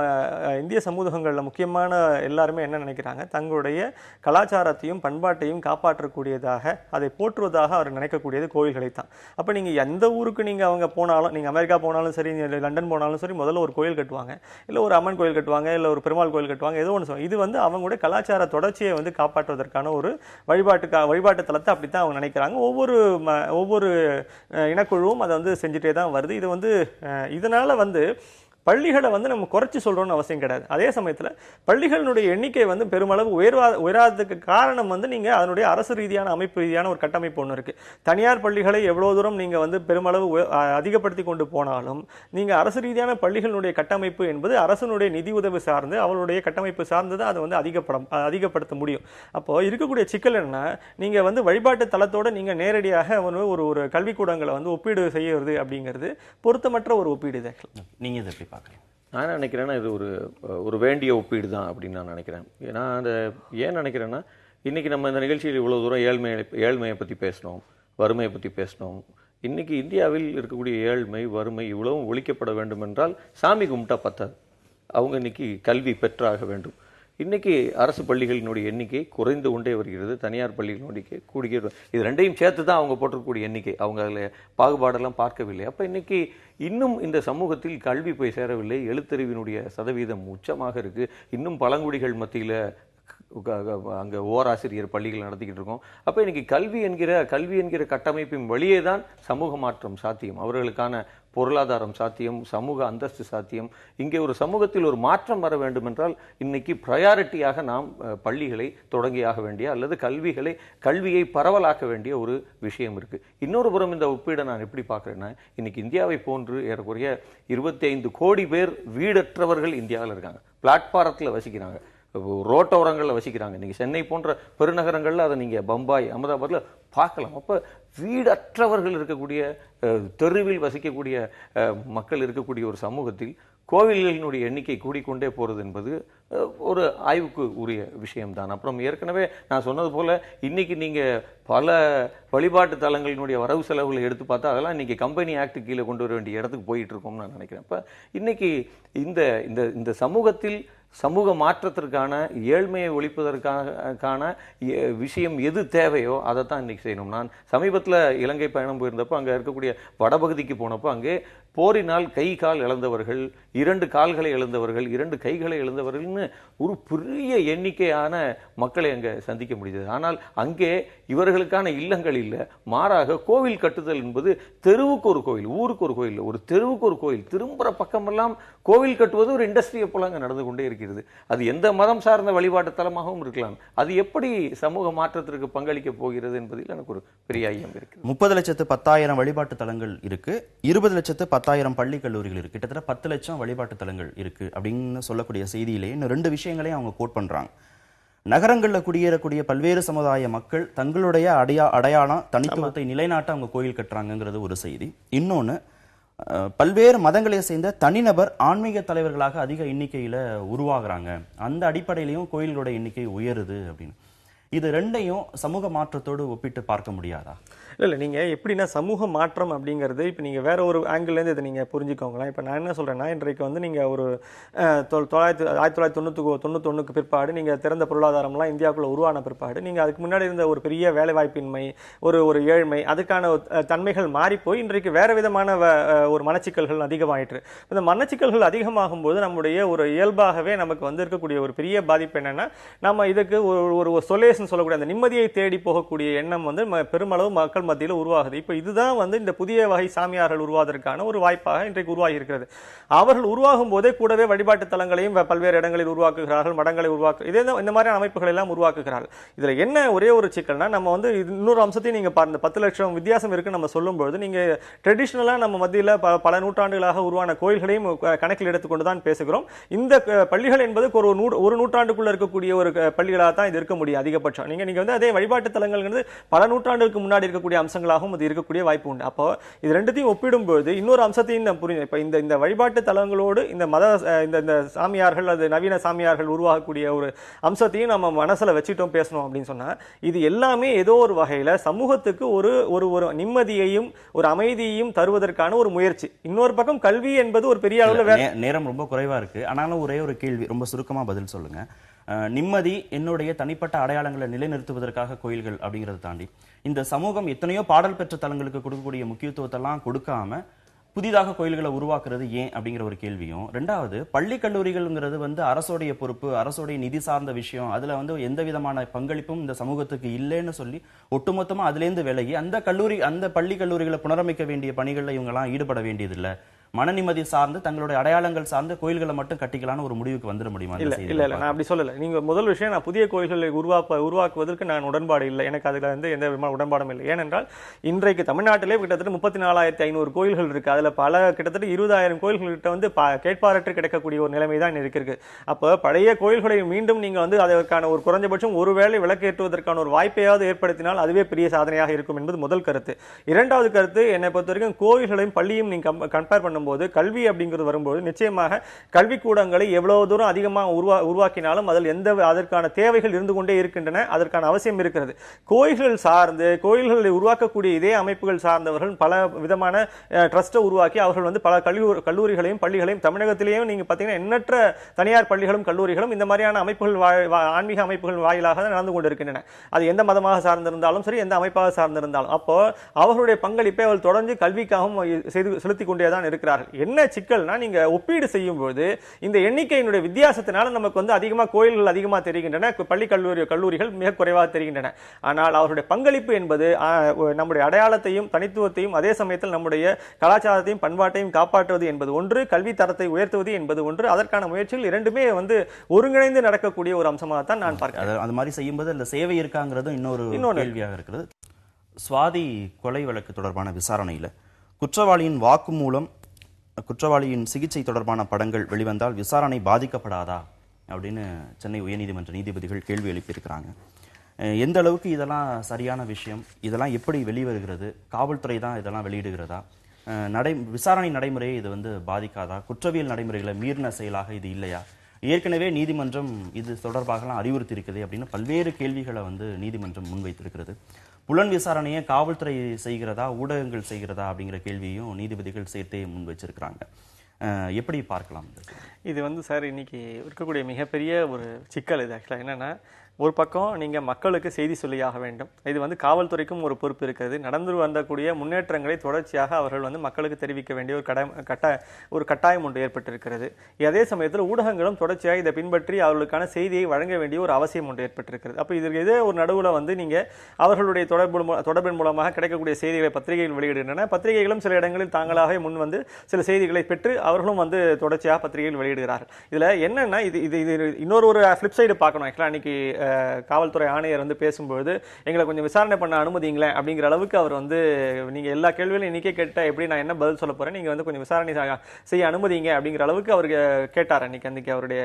இந்திய சமூகங்களில் முக்கியமான எல்லாருமே என்ன நினைக்கிறாங்க, தங்களுடைய கலாச்சாரத்தையும் பண்பாட்டையும் காப்பாற்றக்கூடியதாக, அதை போற்றுவதாக அவர் நினைக்கக்கூடியது கோயில்களை தான். அப்போ நீங்கள் எந்த ஊருக்கு அவங்க போனாலும், நீங்கள் அமெரிக்கா போனாலும் சரி, லண்டன் போனாலும் சரி, முதல்ல ஒரு கோயில் கட்டுவாங்க, இல்லை ஒரு அம்மன் கோயில் கட்டுவாங்க, இல்லை ஒரு பெருமாள் கோயில் கட்டுவாங்க, ஏதோ ஒன்று சொல்லுவாங்க. இது அவங்களுடைய கலாச்சார தொடர்ச்சியை காப்பாற்றுவதற்கான ஒரு வழிபாட்டு தலத்தை அப்படித்தான் அவங்க நினைக்கிறாங்க. ஒவ்வொரு இனக்குழுவும் அதை செஞ்சுட்டே தான் வருது. இது இதனால பள்ளிகளை வந்து நம்ம குறைச்சி சொல்றோம்னு அவசியம் கிடையாது. அதே சமயத்துல பள்ளிகளுடைய எண்ணிக்கை வந்து பெருமளவு உயராததுக்கு காரணம் வந்து நீங்க அதனுடைய அரசு ரீதியான அமைப்பு ரீதியான ஒரு கட்டமைப்பு ஒன்று இருக்கு. தனியார் பள்ளிகளை எவ்வளவு தூரம் நீங்க வந்து பெருமளவு அதிகப்படுத்தி கொண்டு போனாலும் நீங்க அரசு ரீதியான பள்ளிகளுடைய கட்டமைப்பு என்பது அரசனுடைய நிதி உதவி சார்ந்து அவளுடைய கட்டமைப்பு சார்ந்து அதை வந்து அதிகப்படுத்த முடியும். அப்போ இருக்கக்கூடிய சிக்கல் என்ன, நீங்க வந்து வழிபாட்டு தளத்தோட நீங்க நேரடியாக ஒரு கல்விக்கூடங்களை வந்து ஒப்பீடு செய்யறது அப்படிங்கிறது பொருத்தமற்ற ஒரு ஒப்பீடு. நீங்க இதை எப்படி பார்க்கறீங்க? நான் நினைக்கிறேன்னா இது ஒரு வேண்டிய ஒப்பீடு தான் அப்படின்னு நான் நினைக்கிறேன். ஏன்னா ஏன் நினைக்கிறேன்னா, இன்னைக்கு நம்ம இந்த நிகழ்ச்சியில் இவ்வளவு தூரம் ஏழ்மையை பற்றி பேசணும், வறுமையை பற்றி பேசணும். இன்னைக்கு இந்தியாவில் இருக்கக்கூடிய ஏழ்மை வறுமை இவ்வளவும் ஒழிக்கப்பட வேண்டும் என்றால் சாமி கும்பிட்டா பத்தாது, அவங்க இன்னைக்கு கல்வி பெற்றாக வேண்டும். இன்னைக்கு அரசு பள்ளிகளினுடைய எண்ணிக்கை குறைந்து கொண்டே வருகிறது, தனியார் பள்ளிகளினுடைய கூடிய இது ரெண்டையும் சேர்த்து தான் அவங்க போட்டிருக்கக்கூடிய எண்ணிக்கை. அவங்க அதில் பாகுபாடெல்லாம் பார்க்கவில்லை. அப்போ இன்னைக்கு இன்னும் இந்த சமூகத்தில் கல்வி போய் சேரவில்லை. எழுத்தறிவினுடைய சதவீதம் உச்சமாக இருக்கு. இன்னும் பழங்குடிகள் மத்தியில் அங்கே ஓராசிரியர் பள்ளிகள் நடத்திக்கிட்டு இருக்கோம். அப்போ இன்னைக்கு கல்வி என்கிற கட்டமைப்பின் வழியே தான் சமூக மாற்றம் சாத்தியம், அவர்களுக்கான பொருளாதாரம் சாத்தியம், சமூக அந்தஸ்து சாத்தியம். இங்கே ஒரு சமூகத்தில் ஒரு மாற்றம் வர வேண்டும் என்றால் இன்னைக்கு ப்ரையாரிட்டியாக நாம் பள்ளிகளை தொடங்கியாக வேண்டிய அல்லது கல்வியை பரவலாக்க வேண்டிய ஒரு விஷயம் இருக்கு. இன்னொரு புறம் இந்த ஒப்பீடை நான் எப்படி பார்க்குறேன்னா, இன்னைக்கு இந்தியாவை போன்று ஏறக்குறைய 25 கோடி பேர் வீடற்றவர்கள் இந்தியாவில் இருக்காங்க. பிளாட்பாரத்தில் வசிக்கிறாங்க, ரோட்டோரங்களில் வசிக்கிறாங்க. இன்னைக்கு சென்னை போன்ற பெருநகரங்களில் அதை நீங்கள் பம்பாய் அகமதாபாத்தில் பார்க்கலாம். அப்போ வீடற்றவர்கள் இருக்கக்கூடிய, தெருவில் வசிக்கக்கூடிய மக்கள் இருக்கக்கூடிய ஒரு சமூகத்தில் கோவில்களினுடைய எண்ணிக்கை கூடிக்கொண்டே போகிறது என்பது ஒரு ஆய்வுக்கு உரிய விஷயம்தான். அப்புறம் ஏற்கனவே நான் சொன்னது போல இன்னைக்கு நீங்கள் பல வழிபாட்டு தலங்களினுடைய வரவு செலவுகளை எடுத்து பார்த்தா அதெல்லாம் இன்னைக்கு கம்பெனி ஆக்ட் கீழே கொண்டு வர வேண்டிய இடத்துக்கு போயிட்டு இருக்கோம்னு நான் நினைக்கிறேன். இப்போ இன்னைக்கு இந்த சமூகத்தில் சமூக மாற்றத்திற்கான, ஏழ்மையை ஒழிப்பதற்கான விஷயம் எது தேவையோ அதை தான் இன்னைக்கு செய்யணும். நான் சமீபத்தில் இலங்கை பயணம் போயிருந்தப்போ அங்கே இருக்கக்கூடிய வடபகுதிக்கு போனப்போ அங்கே போரினால் கை கால் இழந்தவர்கள், 2 கால்களை இழந்தவர்கள், 2 கைகளை இழந்தவர்கள்னு ஒரு பெரிய எண்ணிக்கையான மக்களை அங்கே சந்திக்க முடிந்தது. ஆனால் அங்கே இவர்களுக்கான இல்லங்கள் இல்லை, மாறாக கோவில் கட்டுதல் என்பது தெருவுக்கு ஒரு கோவில், ஊருக்கு ஒரு கோயில், ஒரு தெருவுக்கு ஒரு கோயில், திரும்புற பக்கமெல்லாம் கோவில் கட்டுவது ஒரு இண்டஸ்ட்ரியை போல அங்கே நடந்து கொண்டே இருக்கிறது. அது எந்த மதம் சார்ந்த வழிபாட்டு தலமாகவும் இருக்கலாம். அது எப்படி சமூக மாற்றத்திற்கு பங்களிக்க போகிறது என்பதில் எனக்கு ஒரு பெரிய ஐயம் இருக்கு. 30,10,000 வழிபாட்டு தலங்கள் இருக்கு, 20,10,000 பள்ளி கல்லூரிகள் இருக்கு, கிட்டத்தட்ட 10 லட்சம் வழிபாட்டு தலங்கள் இருக்கு அப்படின்னு சொல்லக்கூடிய செய்தியிலே இன்னும் 2 விஷயங்களையும் அவங்க கோட் பண்றாங்க. நகரங்களில் குடியேறக்கூடிய பல்வேறு சமுதாய மக்கள் தங்களுடைய அடையாளம் தனித்துவத்தை நிலைநாட்ட அவங்க கோயில் கட்டுறாங்கிறது ஒரு செய்தி. இன்னொன்னு, பல்வேறு மதங்களை சேர்ந்த தனிநபர் ஆன்மீக தலைவர்களாக அதிக எண்ணிக்கையில உருவாகிறாங்க, அந்த அடிப்படையிலையும் கோயில்களோட எண்ணிக்கை உயருது அப்படின்னு. இது ரெண்டையும் சமூக மாற்றத்தோடு ஒப்பிட்டு பார்க்க முடியாதா? இல்லை, நீங்கள் எப்படின்னா சமூக மாற்றம் அப்படிங்கிறது இப்போ நீங்கள் வேற ஒரு ஆங்கிள்லேருந்து இதை நீங்கள் புரிஞ்சுக்கோங்களேன். இப்போ நான் என்ன சொல்கிறேன்னா, இன்றைக்கு வந்து நீங்கள் ஒரு 1991 பிற்பாடு நீங்கள் திறந்த பொருளாதாரம்லாம் இந்தியாவுக்குள்ள உருவான பிற்பாடு நீங்கள் அதுக்கு முன்னாடி இருந்த ஒரு பெரிய வேலைவாய்ப்பின்மை, ஒரு ஏழ்மை, அதுக்கான தன்மைகள் மாறிப்போய் இன்றைக்கு வேற விதமான ஒரு மனச்சிக்கல்கள் அதிகமாயிற்று. இந்த மனச்சிக்கல்கள் அதிகமாகும் போது நம்முடைய ஒரு இயல்பாகவே நமக்கு வந்து இருக்கக்கூடிய ஒரு பெரிய பாதிப்பு என்னன்னா, நம்ம இதுக்கு ஒரு சொல்யூஷன் சொல்லக்கூடிய அந்த நிம்மதியை தேடி போகக்கூடிய எண்ணம் வந்து பெருமளவு மக்கள் மத்தியில் உருவாகுது. இப்போ இதுதான் வந்து இந்த புதிய வகை சாமியார்கள் உருவாவதற்கான ஒரு வாய்ப்பாக இன்றைக்கு உருவாகி இருக்கிறது. அவர்கள் உருவாகும் போதே கூடவே வழிபாட்டு தலங்களையும் பல்வேறு இடங்களில் உருவாக்குகிறார்கள், மடங்களை இதே இந்த மாதிரியான அமைப்புகள் எல்லாம் உருவாக்குகிறார்கள். இதுல என்ன ஒரே ஒரு சிக்கல்னா, நம்ம வந்து இன்னொரு அம்சத்தையும் நீங்க பாருங்க, 10 லட்சம் வித்தியாசம் இருக்கு நம்ம சொல்லும்போது, நீங்க ட்ரெடிஷனலா நம்ம மத்தியில் பல நூற்றாண்டுகளாக உருவான கோயில்களையும் கணக்கில் எடுத்துக்கொண்டு தான் பேசுகிறோம். இந்த பள்ளிகள் என்பது ஒரு நூற்றாண்டுக்குள்ள இருக்கக்கூடிய ஒரு பள்ளிகளாக தான் இது இருக்க முடியும் அதிகபட்சம். நீங்க வந்து அதே வழிபாட்டு தலங்கள் பல நூற்றாண்டுகளுக்கு முன்னாடி இருக்கக்கூடிய அம்சங்களாகவும் அது இருக்கக்கூடிய வாய்ப்பு உண்டு. அப்போ இது ரெண்டுத்தையும் ஒப்பிடும்போது இன்னொரு அம்சத்தையும் நம்ம புரியும். இப்ப இந்த வழிபாட்டு தலங்களோடு இந்த சாமியார்கள், அது நவீன சாமியார்கள் உருவாகக்கூடிய ஒரு அம்சத்தையும் நம்ம மனசுல வச்சுட்டோம் பேசணும் அப்படின்னு சொன்னா, இது எல்லாமே ஏதோ ஒரு வகையில சமூகத்துக்கு ஒரு நிம்மதியையும் ஒரு அமைதியையும் தருவதற்கான ஒரு முயற்சி. இன்னொரு பக்கம் கல்வி என்பது ஒரு பெரிய அளவுல நேரம் ரொம்ப குறைவா இருக்கு. ஆனாலும் ஒரே ஒரு கேள்வி, ரொம்ப சுருக்கமா பதில் சொல்லுங்க. நிம்மதி, என்னுடைய தனிப்பட்ட அடையாளங்களை நிலைநிறுத்துவதற்காக கோயில்கள் அப்படிங்கறத தாண்டி இந்த சமூகம் எத்தனையோ பாடல் பெற்ற தலங்களுக்கு கொடுக்கக்கூடிய முக்கியத்துவத்தெல்லாம் கொடுக்காம புதிதாக கோயில்களை உருவாக்குறது ஏன் அப்படிங்கிற ஒரு கேள்வியும். ரெண்டாவது, பள்ளி கல்லூரிகள்ங்கிறது வந்து அரசோடைய பொறுப்பு, அரசோடைய நிதி சார்ந்த விஷயம், அதுல வந்து எந்த விதமான பங்களிப்பும் இந்த சமூகத்துக்கு இல்லைன்னு சொல்லி ஒட்டுமொத்தமா அதுல இருந்து விலகி அந்த பள்ளி கல்லூரிகளை புனரமைக்க வேண்டிய பணிகள்ல இவங்க எல்லாம் ஈடுபட வேண்டியதில்லை, மன நிம்மதி சார்ந்து தங்களுடைய அடையாளங்கள் சார்ந்து கோயில்களை மட்டும் கட்டிக்கலாம்னு ஒரு முடிவுக்கு வந்துட முடியுமா? இல்ல நான் அப்படி சொல்லல. நீங்க முதல் விஷயம், நான் புதிய கோயில்களை உருவாக்குவதற்கு நான் உடன்பாடு இல்லை. எனக்கு அதுல வந்து எந்த விதமான உடன்பாடும் இல்லை. ஏனென்றால் இன்றைக்கு தமிழ்நாட்டிலே கிட்டத்தட்ட 34,500 கோயில்கள் இருக்கு. அதுல பல கிட்டத்தட்ட 20,000 கோயில்கள் கிட்ட வந்து கேட்பாரற்று கிடைக்கக்கூடிய ஒரு நிலைமை தான் இருக்கு. அப்ப பழைய கோயில்களை மீண்டும் நீங்க வந்து அதற்கான ஒரு குறைஞ்சபட்சம் ஒருவேளை விளக்கேற்றுவதற்கான ஒரு வாய்ப்பையாவது ஏற்படுத்தினால் அதுவே பெரிய சாதனையாக இருக்கும் என்பது முதல் கருத்து. இரண்டாவது கருத்து, என்னை பொறுத்த வரைக்கும் கோயில்களையும் பள்ளியும் நீங்க கம்பேர் பண்ணும்போது கல்வி அப்படிங்கிறது வரும்போது நிச்சயமாக கல்விக்கூடங்களை எவ்வளவு தூரம் அதிகமாக உருவாக்கினாலும் அதில் அதற்கான தேவைகள் இருந்து கொண்டே இருக்கின்றன. அதற்கான அவசியம் இருக்கிறது. கோயில்கள் சார்ந்து கோயில்களை உருவாக்கக்கூடிய இதே அமைப்புகள் சார்ந்தவர்கள் பல விதமான ட்ரஸ்ட்டை உருவாக்கி அவர்கள் வந்து பல கல்லூரிகளையும் பள்ளிகளையும் தமிழகத்திலேயும் நீங்க பாத்தீங்கன்னா எண்ணற்ற தனியார் பள்ளிகளும் கல்லூரிகளும் இந்த மாதிரியான அமைப்புகள் ஆன்மீக அமைப்புகள் வாயிலாக நடந்து கொண்டிருக்கின்றன. அது எந்த மதமாக சார்ந்திருந்தாலும் சரி, எந்த அமைப்பாக சார்ந்திருந்தாலும். அப்போ அவர்களுடைய பங்களிப்பை அவர்கள் தொடர்ந்து கல்விக்காகவும் செலுத்திக் கொண்டேதான் இருக்கிறார்கள். என்ன சிக்கல்னா, நீங்க ஒப்பீடு செய்யும் போது இந்த எண்ணிக்கையினுடைய வித்தியாசத்தினால நமக்கு வந்து அதிகமா கோயில்கள் அதிகமா தெரிகின்றன, பள்ளி கல்லூரிகள் மிக குறைவாக தெரிகின்றன. ஆனால் அவருடைய பங்களிப்பு என்பது நம்முடைய அடையாளத்தையும் தனித்துவத்தையும் அதே சமயத்தில் நம்முடைய கலாச்சாரத்தையும் பண்பாட்டையும் காப்பாற்றுவது என்பது ஒன்று, கல்வி தரத்தை உயர்த்துவது என்பது ஒன்று. அதற்கான முயற்சிகள் இரண்டுமே வந்து ஒருங்கிணைந்து நடக்கக்கூடிய ஒரு அம்சமாக தான் நான் பார்க்கிறேன். அது மாதிரி செய்யும்போது அந்த சேவை இருக்காங்கிறது இன்னொரு கேள்வியாக இருக்கிறது. சுவாதி கொலை வழக்கு தொடர்பான விசாரணையில் குற்றவாளியின் வாக்குமூலம், குற்றவாளியின் சிகிச்சை தொடர்பான படங்கள் வெளிவந்தால் விசாரணை பாதிக்கப்படாதா அப்படின்னு சென்னை உயர்நீதிமன்ற நீதிபதிகள் கேள்வி எழுப்பியிருக்கிறாங்க. எந்த அளவுக்கு இதெல்லாம் சரியான விஷயம்? இதெல்லாம் எப்படி வெளிவருகிறது? காவல்துறை தான் இதெல்லாம் வெளியிடுகிறதா? விசாரணை நடைமுறையை இது வந்து பாதிக்காதா? குற்றவியல் நடைமுறைகளை மீறின செயலாக இது இல்லையா? ஏற்கனவே நீதிமன்றம் இது தொடர்பாகலாம் அறிவுறுத்தி இருக்குது அப்படின்னு பல்வேறு கேள்விகளை வந்து நீதிமன்றம் முன்வைத்திருக்கிறது. புலன் விசாரணையை காவல்துறை செய்கிறதா, ஊடகங்கள் செய்கிறதா அப்படிங்கிற கேள்வியும் நீதிபதிகள் சேர்த்தே முன் வச்சிருக்கிறாங்க. எப்படி பார்க்கலாம்? இது வந்து சார் இன்னைக்கு இருக்கக்கூடிய மிகப்பெரிய ஒரு சிக்கல். இது ஆக்சுவலாக என்னன்னா, ஒரு பக்கம் நீங்கள் மக்களுக்கு செய்தி சொல்லியாக வேண்டும். இது வந்து காவல்துறைக்கும் ஒரு பொறுப்பு இருக்கிறது. நடந்து வந்தக்கூடிய முன்னேற்றங்களை தொடர்ச்சியாக அவர்கள் வந்து மக்களுக்கு தெரிவிக்க வேண்டிய ஒரு கட்டாயம் ஒன்று ஏற்பட்டிருக்கிறது. அதே சமயத்தில் ஊடகங்களும் தொடர்ச்சியாக இதை பின்பற்றி அவர்களுக்கான செய்தியை வழங்க வேண்டிய ஒரு அவசியம் ஒன்று ஏற்பட்டிருக்கிறது. அப்போ இதற்கு இதே ஒரு நடுவில் வந்து நீங்கள் அவர்களுடைய தொடர்பின் மூலமாக கிடைக்கக்கூடிய செய்திகளை பத்திரிகைகள் வெளியிடுகின்றன. பத்திரிகைகளும் சில இடங்களில் தாங்களாக முன் வந்து சில செய்திகளை பெற்று அவர்களும் வந்து தொடர்ச்சியாக பத்திரிகைகள் வெளியிடுகிறார்கள். இதில் என்னன்னா, இது இன்னொரு ஃபிளிப் சைடு பார்க்கணும். ஆக்சுவலாக அன்னைக்கு காவல்துறை ஆணையர் வந்து பேசும்போது எங்களை கொஞ்சம் விசாரணை பண்ண அனுமதிங்களேன் அப்படிங்கிற அளவுக்கு அவர் வந்து, நீங்க எல்லா கேள்விகளும் இன்னைக்கே கேட்ட எப்படி நான் என்ன பதில் சொல்ல போறேன், நீங்க வந்து கொஞ்சம் விசாரணை செய்ய அனுமதிங்க அப்படிங்கிற அளவுக்கு அவருக்கு கேட்டார் அன்னைக்கு அவருடைய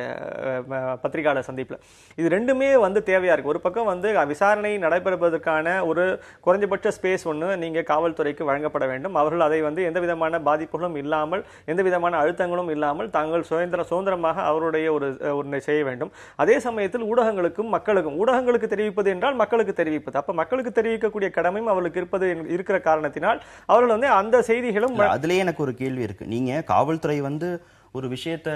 பத்திரிகையாளர் சந்திப்புல. இது ரெண்டுமே வந்து தேவையா இருக்கு. ஒரு பக்கம் வந்து விசாரணை நடைபெறுவதற்கான ஒரு குறைஞ்சபட்ச ஸ்பேஸ் ஒன்று நீங்க காவல்துறைக்கு வழங்கப்பட வேண்டும். அவர்கள் அதை வந்து எந்த விதமான பாதிப்புகளும் இல்லாமல், எந்த விதமான அழுத்தங்களும் இல்லாமல் தாங்கள் சுதந்திரமாக அவருடைய ஒரு செய்ய வேண்டும். அதே சமயத்தில் ஊடகங்களுக்கும் ஊடகங்களுக்கு தெரிவிப்பது என்றால் மக்களுக்கு தெரிவிப்பது. அப்ப மக்களுக்கு தெரிவிக்கக்கூடிய கடமையும் அவர்களுக்கு இருக்கிற காரணத்தினால் அவர்கள் வந்து அந்த செய்திகளும். அதுலயே எனக்கு ஒரு கேள்வி இருக்கு. நீங்க காவல்துறை வந்து ஒரு விஷயத்த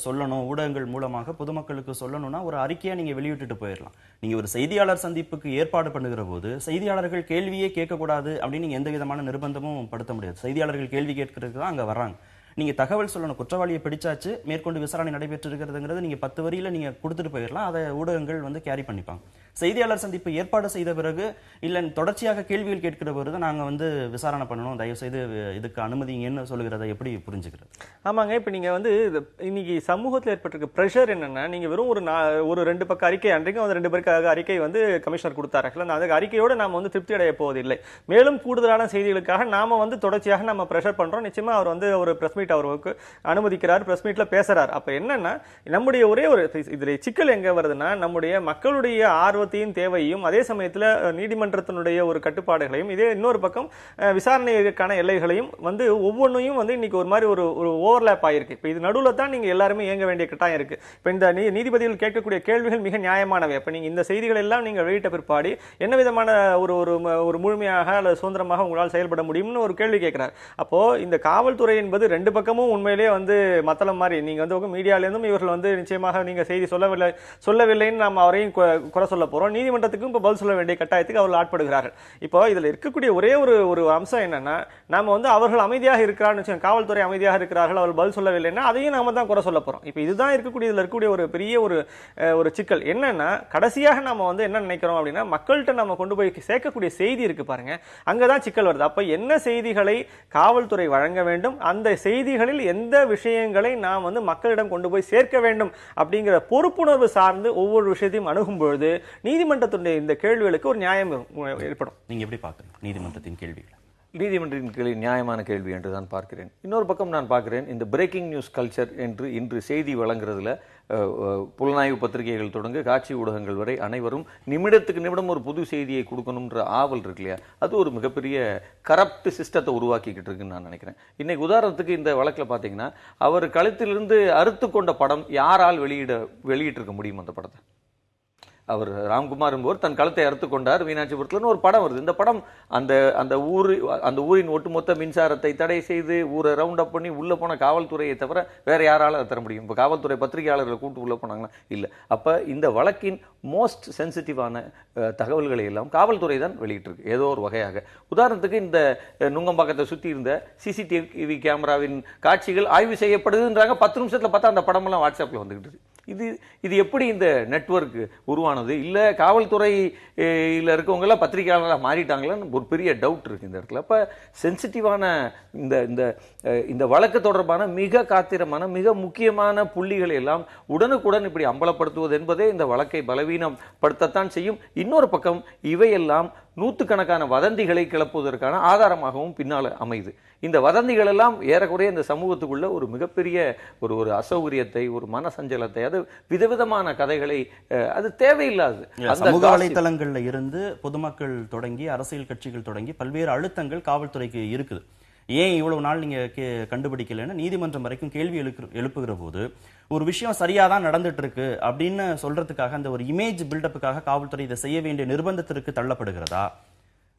சொல்லணும், ஊடகங்கள் மூலமாக பொதுமக்களுக்கு சொல்லணும்னா ஒரு அறிக்கையை நீங்க வெளியிட்டு போயிடலாம். நீங்க ஒரு செய்தியாளர் சந்திப்புக்கு ஏற்பாடு பண்ணுகிற போது செய்தியாளர்கள் கேள்வியே கேட்கக்கூடாது அப்படின்னு நீங்க எந்த விதமான நிர்பந்தமும் படுத்த முடியாது. செய்தியாளர்கள் கேள்வி கேட்கறதுக்கு தான் அங்க வர்றாங்க. நீங்க தகவல் சொல்லணும், குற்றவாளியை பிடிச்சாச்சு, மேற்கொண்டு விசாரணை நடைபெற்று இருக்கிறதுங்கிறது நீங்க 10 வரியில நீங்க கொடுத்துட்டு போயிடலாம். அதை ஊடகங்கள் வந்து கேரி பண்ணிப்பாங்க. செய்தியாளர் சந்திப்பு ஏற்பாடு செய்த பிறகு இல்ல தொடர்ச்சியாக கேள்விகள் கேட்கிற பிறகு நாங்க வந்து விசாரணை பண்ணணும், தயவு செய்து இதுக்கு அனுமதிங்கன்னு சொல்லுகிறத எப்படி புரிஞ்சுக்கிறது? ஆமாங்க. இப்ப நீங்க வந்து இன்னைக்கு சமூகத்தில் ஏற்பட்டிருக்க பிரஷர் என்னன்னா, நீங்க வெறும் ஒரு 2 பக்க அறிக்கை, அன்றைக்கும் அந்த 2 பேருக்கு அறிக்கை வந்து கமிஷனர் கொடுத்தாரு. அந்த அறிக்கையோட நாம வந்து திருப்தி அடைய போவதில்லை. மேலும் கூடுதலான செய்திகளுக்காக நாம வந்து தொடர்ச்சியாக நம்ம பிரஷர் பண்றோம். நிச்சயமா அவர் வந்து ஒரு பிரஸ் மீட் அவருக்கு அனுமதிக்கிறார், பிரஸ் மீட்ல பேசுறாரு. அப்ப என்னன்னா, நம்முடைய ஒரே ஒரு இதுல சிக்கல் எங்க வருதுன்னா, நம்முடைய மக்களுடைய ஆர்வத்தையும் தேவையும் அதே சமயத்துல நீதிமன்றத்தினுடைய ஒரு கட்டுப்பாடுகளையும், இதே இன்னொரு பக்கம் விசாரணைக்கான எல்லைகளையும் வந்து ஒவ்வொன்றையும் வந்து இன்னைக்கு ஒரு மாதிரி ஒரு ஓவர்லேப் ஆயிருக்கு. இப்ப இது நடுவுல தான் நீங்க எல்லாருமே இயங்க வேண்டிய கட்டாயம் இருக்கு. இப்ப இந்த நீதிபதிகள் கேட்கக்கூடிய கேள்விகள் மிக நியாயமானவை. அப்ப நீங்க இந்த செய்திகள் எல்லாம் நீங்க வெளியிட்ட பிற்பாடு என்ன விதமான ஒரு முழுமையாக அல்லது சுதந்திரமாக உங்களால் செயல்பட முடியும்னு ஒரு கேள்வி கேட்கிறார். அப்போ இந்த காவல்துறை என்பது 2 பக்கமும் உண்மையிலேயே வந்து மத்தளம் மாதிரி நீங்க வந்து மீடியால இருந்தும் இவர்கள் வந்து நிச்சயமாக நீங்க செய்தி சொல்லவில்லைன்னு நாம் அவரையும் குறை சொல்ல போறோம், நீதிமன்றத்துக்கும் இப்போ பதில் சொல்ல வேண்டிய கட்டாயத்துக்கு அவர்கள் ஆட்படுகிறார்கள். இப்போ இதுல இருக்கக்கூடிய ஒரே ஒரு அம்சம் என்னன்னா, நாம வந்து அவர்கள் அமைதியாக இருக்கிறான்னு வச்சுக்கோங்க, காவல்துறை அமைதியாக இருக்கிறார்கள், அவர்கள் பதில் சொல்லவில்லைன்னா அதையும் நாம தான் குறை சொல்ல போறோம். இப்போ இதுதான் இதுல இருக்கக்கூடிய ஒரு பெரிய ஒரு சிக்கல் என்னன்னா, கடைசியாக நாம வந்து என்ன நினைக்கிறோம் அப்படின்னா, மக்கள்கிட்ட நம்ம கொண்டு போய் சேர்க்கக்கூடிய செய்தி இருக்கு பாருங்க, அங்கதான் சிக்கல் வருது. அப்ப என்ன செய்திகளை காவல்துறை வழங்க வேண்டும், அந்த செய்திகளில் எந்த விஷயங்களை நாம் வந்து மக்களிடம் கொண்டு போய் சேர்க்க வேண்டும் அப்படிங்கிற பொறுப்புணர்வு சார்ந்து ஒவ்வொரு விஷயத்தையும் அணுகும் பொழுது நீதிமன்றத்துடைய இந்த கேள்விகளுக்கு ஒரு நியாயம் ஏற்படும். நீங்க எப்படி பார்க்குறீங்க நீதிமன்றத்தின் கேள்விகளை? நீதிமன்றத்தின் கேள்வி நியாயமான கேள்வி என்று தான் பார்க்கிறேன். இன்னொரு பக்கம் நான் பார்க்கிறேன், இந்த பிரேக்கிங் நியூஸ் கல்ச்சர் என்று இன்று செய்தி வழங்குறதுல புலனாய்வு பத்திரிகைகள் தொடங்க காட்சி ஊடகங்கள் வரை அனைவரும் நிமிடத்துக்கு நிமிடம் ஒரு புது செய்தியை கொடுக்கணும்ன்ற ஆவல் இருக்கு இல்லையா, அது ஒரு மிகப்பெரிய கரப்ட் சிஸ்டத்தை உருவாக்கிக்கிட்டு இருக்குன்னு நான் நினைக்கிறேன். இன்னைக்கு உதாரணத்துக்கு இந்த வழக்கில் பார்த்தீங்கன்னா, அவர் கழுத்திலிருந்து அறுத்து கொண்ட படம் யாரால் வெளியிட்டிருக்க முடியும்? அந்த படத்தை அவர் ராம்குமார் என்பவர் தன் கழுத்தை அறுத்து கொண்டார் மீனாட்சிபுரத்துலன்னு ஒரு படம் வருது. இந்த படம் அந்த ஊரின் ஒட்டுமொத்த மின்சாரத்தை தடை செய்து ஊரை ரவுண்ட் அப் பண்ணி உள்ள போன காவல்துறையை தவிர வேற யாரால தர முடியும்? இப்போ காவல்துறை பத்திரிகையாளர்களை கூட்டு உள்ள போனாங்களா? இல்லை. அப்ப இந்த வழக்கின் மோஸ்ட் சென்சிட்டிவான தகவல்களை எல்லாம் காவல்துறை தான் வெளியிட்டிருக்கு ஏதோ ஒரு வகையாக. உதாரணத்துக்கு இந்த நுங்கம்பாக்கத்தை சுற்றி இருந்த சிசிடிவி கேமராவின் காட்சிகள் ஆய்வு செய்யப்படுதுன்றாங்க. 10 நிமிஷத்துல பார்த்தா அந்த படமெல்லாம் வாட்ஸ்அப்ல வந்துகிட்டு. இது எப்படி இந்த நெட்வொர்க் உருவானது? இல்ல காவல்துறையில் இருக்கவங்க எல்லாம் பத்திரிகையாளர்களாக மாறிட்டாங்களான்னு ஒரு பெரிய டவுட் இருக்கு இந்த இடத்துல. அப்ப சென்சிட்டிவான இந்த வழக்கு தொடர்பான மிக காத்திரமான மிக முக்கியமான புள்ளிகளை எல்லாம் உடனுக்குடன் இப்படி அம்பலப்படுத்துவது என்பதே இந்த வழக்கை பலவீனப்படுத்தத்தான் செய்யும். இன்னொரு பக்கம் இவையெல்லாம் நூற்றுக்கணக்கான வதந்திகளை கிளப்புவதற்கான ஆதாரமாகவும் பின்னால அமைது. இந்த வதந்திகள் எல்லாம் ஏறக்குறைய இந்த சமூகத்துக்குள்ள ஒரு மிகப்பெரிய ஒரு அசௌகரியத்தை, ஒரு மனசஞ்சலத்தை, அது விதவிதமான கதைகளை, அது தேவையில்லாது. சமூக வலைத்தளங்கள்ல இருந்து பொதுமக்கள் தொடங்கி அரசியல் கட்சிகள் தொடங்கி பல்வேறு அழுத்தங்கள் காவல்துறைக்கு இருக்குது. ஏன் இவ்வளவு நாள் நீங்க கண்டுபிடிக்கலன்னு நீதிமன்றம் வரைக்கும் கேள்வி எழுப்புகிற போது ஒரு விஷயம் சரியாதான் நடந்துட்டு இருக்கு அப்படின்னு சொல்றதுக்காக அந்த ஒரு இமேஜ் பில்டப்புக்காக காவல்துறை இதை செய்ய வேண்டிய நிர்பந்தத்திற்கு தள்ளப்படுகிறதா?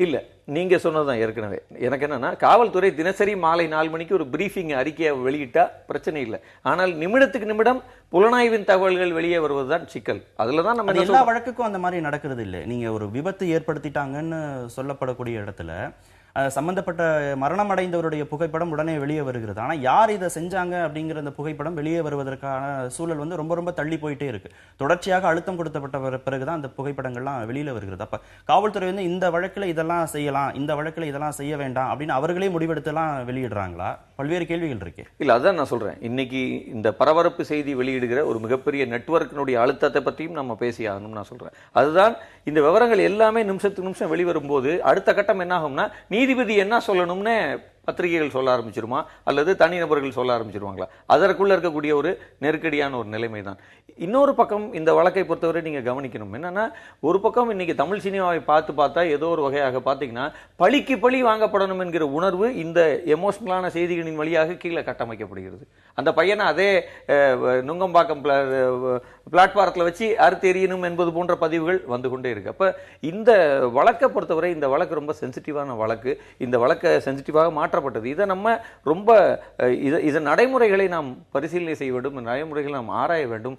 இல்ல, நீங்க சொன்னதுதான் ஏற்கனவே. எனக்கு என்னன்னா, காவல்துறை தினசரி மாலை 4 மணிக்கு ஒரு பிரீஃபிங் அறிக்கையை வெளியிட்டா பிரச்சனை இல்லை. ஆனால் நிமிடத்துக்கு நிமிடம் புலனாய்வின் தகவல்கள் வெளியே வருவதுதான் சிக்கல். அதுலதான் நம்ம எல்லா வழக்குக்கும் அந்த மாதிரி நடக்கிறது இல்லை. நீங்க ஒரு விபத்து ஏற்படுத்திட்டாங்கன்னு சொல்லப்படக்கூடிய இடத்துல சம்பந்தப்பட்ட மரணம் அடைந்தவருடைய புகைப்படம் உடனே வெளியே வருகிறது. ஆனா யார் இதை செஞ்சாங்க அப்படிங்கிற அந்த புகைப்படம் வெளியே வருவதற்கான சூழல் வந்து ரொம்ப ரொம்ப தள்ளி போயிட்டே இருக்கு. தொடர்ச்சியாக அழுத்தம் கொடுத்தப்பட்ட பிறகுதான் அந்த புகைப்படங்கள்லாம் வெளியில வருகிறது. அப்ப காவல்துறை வந்து இந்த வழக்குல இதெல்லாம் செய்யலாம், இந்த வழக்குல இதெல்லாம் செய்ய வேண்டாம் அப்படின்னு அவர்களே முடிவெடுத்தெல்லாம் வெளியிடுறாங்களா? பல்வேறு கேள்விகள் இருக்கு. இல்ல, அதான் நான் சொல்றேன். இன்னைக்கு இந்த பரபரப்பு செய்தி வெளியிடுகிற ஒரு மிகப்பெரிய நெட்வொர்க்கினுடைய அழுத்தத்தை பற்றியும் நம்ம பேசி ஆகணும் நான் சொல்றேன். அதுதான் இந்த விவரங்கள் எல்லாமே நிமிஷத்துக்கு நிமிஷம் வெளிவரும்போது அடுத்த கட்டம் என்ன ஆகும்னா, நீதிபதி என்ன சொல்லணும்னு பத்திரிகைகள் சொல்ல ஆரம்பிச்சிருமா அல்லது தனிநபர்கள் சொல்ல ஆரம்பிச்சிருவாங்களா? அதற்குள்ள இருக்கக்கூடிய ஒரு நெருக்கடியான ஒரு நிலைமை தான். இன்னொரு பக்கம் இந்த வழக்கை பொறுத்தவரை நீங்க கவனிக்கணும் என்னன்னா, ஒரு பக்கம் இன்னைக்கு தமிழ் சினிமாவை பார்த்தா ஏதோ ஒரு வகையாக பார்த்தீங்கன்னா பழிக்கு பழி வாங்கப்படணும் என்கிற உணர்வு இந்த எமோஷனலான செய்திகளின் வழியாக கீழே கட்டமைக்கப்படுகிறது. அந்த பையனை அதே நுங்கம்பாக்கம் பிளாட்பாரத்தில் வச்சு அறுத்து எறியணும் என்பது போன்ற பதிவுகள் வந்து கொண்டே இருக்கு. அப்ப இந்த வழக்கை பொறுத்தவரை இந்த வழக்கு ரொம்ப சென்சிட்டிவான வழக்கு. இந்த வழக்கை சென்சிட்டிவாக மாற்றப்பட்டது. இதை நம்ம ரொம்ப இதன் நடைமுறைகளை நாம் பரிசீலனை செய்ய வேண்டும், நடைமுறைகளை நாம் ஆராய வேண்டும்.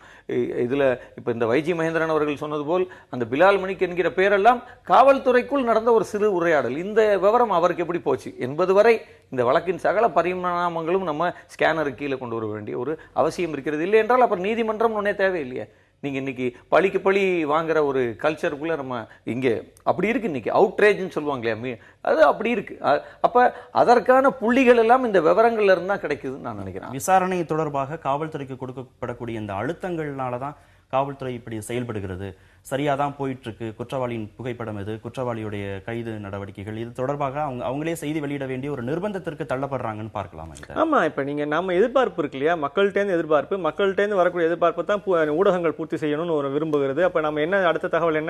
இதுல இப்ப இந்த வைஜி மகேந்திரன் அவர்கள் சொன்னது போல் அந்த பிலால் மணிக் என்கிற பேரெல்லாம் காவல்துறைக்குள் நடந்த ஒரு சிறு உரையாடல். இந்த விவரம் அவருக்கு எப்படி போச்சு என்பது வரை இந்த வழக்கின் சகல பரிணாமங்களும் நம்ம ஸ்கேனருக்கு கீழே கொண்டு வர வேண்டிய ஒரு அவசியம் இருக்கிறது. இல்லை என்றால் அப்புறம் நீதிமன்றம் ஒன்னே தேவையில்லையே. நீங்க இன்னைக்கு பழிக்கு பழி வாங்குற ஒரு கல்ச்சருக்குள்ள நம்ம இங்க அப்படி இருக்கு. இன்னைக்கு அவுட்ரேஜ்னு சொல்லுவாங்க இல்லையா, அது அப்படி இருக்கு. அப்ப அதற்கான புள்ளிகள் எல்லாம் இந்த விவரங்கள்ல இருந்தா கிடைக்குதுன்னு நான் நினைக்கிறேன். விசாரணை தொடர்பாக காவல்துறைக்கு கொடுக்கப்படக்கூடிய இந்த அழுத்தங்கள்னாலதான் காவல்துறை இப்படி செயல்படுகிறது. சரியாதான் போயிட்டு இருக்கு. குற்றவாளியின் புகைப்படம் இது, குற்றவாளியுடைய கைது நடவடிக்கைகள், இது தொடர்பாக அவங்களே செய்தி வெளியிட வேண்டிய ஒரு நிர்பந்தத்திற்கு தள்ளப்படுறாங்கன்னு பார்க்கலாமா? ஆமா, இப்ப நீங்க நம்ம எதிர்பார்ப்பு இருக்கு இல்லையா, மக்கள்கிட்ட எதிர்பார்ப்பு, மக்கள்கிட்ட வரக்கூடிய எதிர்பார்ப்பு தான் ஊடகங்கள் பூர்த்தி செய்யணும்னு ஒரு விரும்புகிறது. அப்ப நம்ம என்ன அடுத்த தகவல்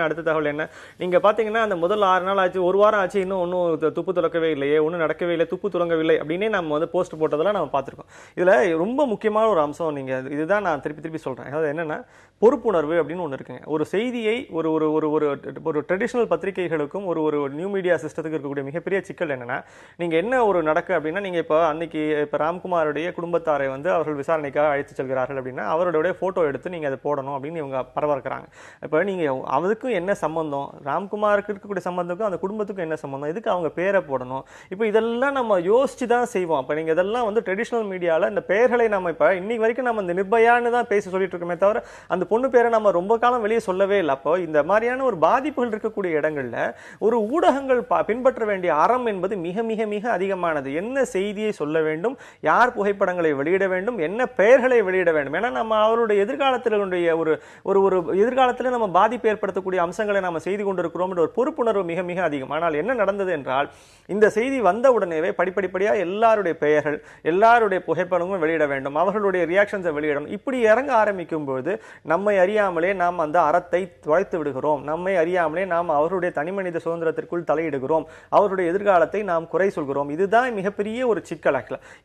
என்ன நீங்க பாத்தீங்கன்னா, அந்த முதல் 6 நாள் ஆச்சு, ஒரு வாரம் ஆச்சு, இன்னும் ஒன்னும் துப்பு துறக்கவே இல்லையே, ஒன்னும் நடக்கவே இல்லை, துப்பு துறங்கவில்லை அப்படின்னே நம்ம வந்து போஸ்ட் போட்டதெல்லாம் நம்ம பார்த்திருக்கோம். இதுல ரொம்ப முக்கியமான ஒரு அம்சம், நீங்க இதுதான் நான் திருப்பி சொல்றேன். அதாவது என்னன்னா, பொறுப்புணர்வு அப்படின்னு ஒண்ணு இருக்குங்க. ஒரு செய்தி செய்தியை ஒரு ஒரு ஒரு ஒரு ஒரு ட்ரெடிஷனல் பத்திரிகைகளுக்கும் ஒரு ஒரு நியூ மீடியா சிஸ்டத்துக்கு இருக்கக்கூடிய மிகப்பெரிய சிக்கல் என்னன்னா, நீங்க என்ன ஒரு நடக்கு அப்படின்னா, நீங்க இப்போ அன்னைக்கு இப்போ ராம்குமாருடைய குடும்பத்தாரை வந்து அவர்கள் விசாரணைக்காக அழைத்து செல்கிறார்கள் அப்படின்னா அவருடைய போட்டோ எடுத்து நீங்க அதை போடணும் அப்படின்னு இவங்க பரபரக்கிறாங்க. இப்போ நீங்க அதுக்கும் என்ன சம்பந்தம், ராம்குமாருக்கு இருக்கக்கூடிய சம்பந்தத்துக்கும் அந்த குடும்பத்துக்கும் என்ன சம்பந்தம், எதுக்கு அவங்க பேரை போடணும்? இப்போ இதெல்லாம் நம்ம யோசிச்சு தான் செய்வோம். அப்போ நீங்க இதெல்லாம் வந்து ட்ரெடிஷனல் மீடியால இந்த பெயர்களை நம்ம இப்போ இன்னைக்கு வரைக்கும் நம்ம இந்த நிர்பயான்னு தான் பேசி சொல்லிட்டு இருக்கோமே தவிர அந்த பொண்ணு பேரை நம்ம ரொம்ப காலம் வெளியே சொல்லவே இல்லை. அப்போ இந்த மாதிரியான ஒரு பாதிப்புகள் இருக்கக்கூடிய இடங்கள்ல ஒரு ஊடகங்கள் பின்பற்ற வேண்டிய அறம் என்பது மிக மிக மிக அதிகமானது. என்ன செய்தியை சொல்ல வேண்டும், யார் புகைப்படங்களை வெளியிட வேண்டும், என்ன பெயர்களை வெளியிட வேண்டும். ஏன்னா நம்ம அவருடைய எதிர்காலத்தினுடைய ஒரு ஒரு எதிர்காலத்தில் நம்ம பாதிப்பு ஏற்படுத்தக்கூடிய அம்சங்களை நம்ம செய்து கொண்டிருக்கிறோம் என்ற ஒரு பொறுப்புணர்வு மிக மிக அதிகம். ஆனால் என்ன நடந்தது என்றால், இந்த செய்தி வந்த உடனேவே படிப்படிப்படியா எல்லாருடைய பெயர்கள், எல்லாருடைய புகைப்படங்களும் வெளியிட வேண்டும், அவர்களுடைய ரியாக்ஷன்ஸை வெளியிடணும். இப்படி இறங்க ஆரம்பிக்கும் பொழுது நம்மை அறியாமலே நாம் அந்த அறத்தை தொலைத்து விடுகிறோம். நம்மை அறியாமலே நாம் அவருடைய தனிமனித சுதந்திரத்திற்குள் தலையிடுகிறோம். அவருடைய எதிர்காலத்தை நாம் குறை சொல்கிறோம். இதுதான் மிகப்பெரிய ஒரு சிக்கல்.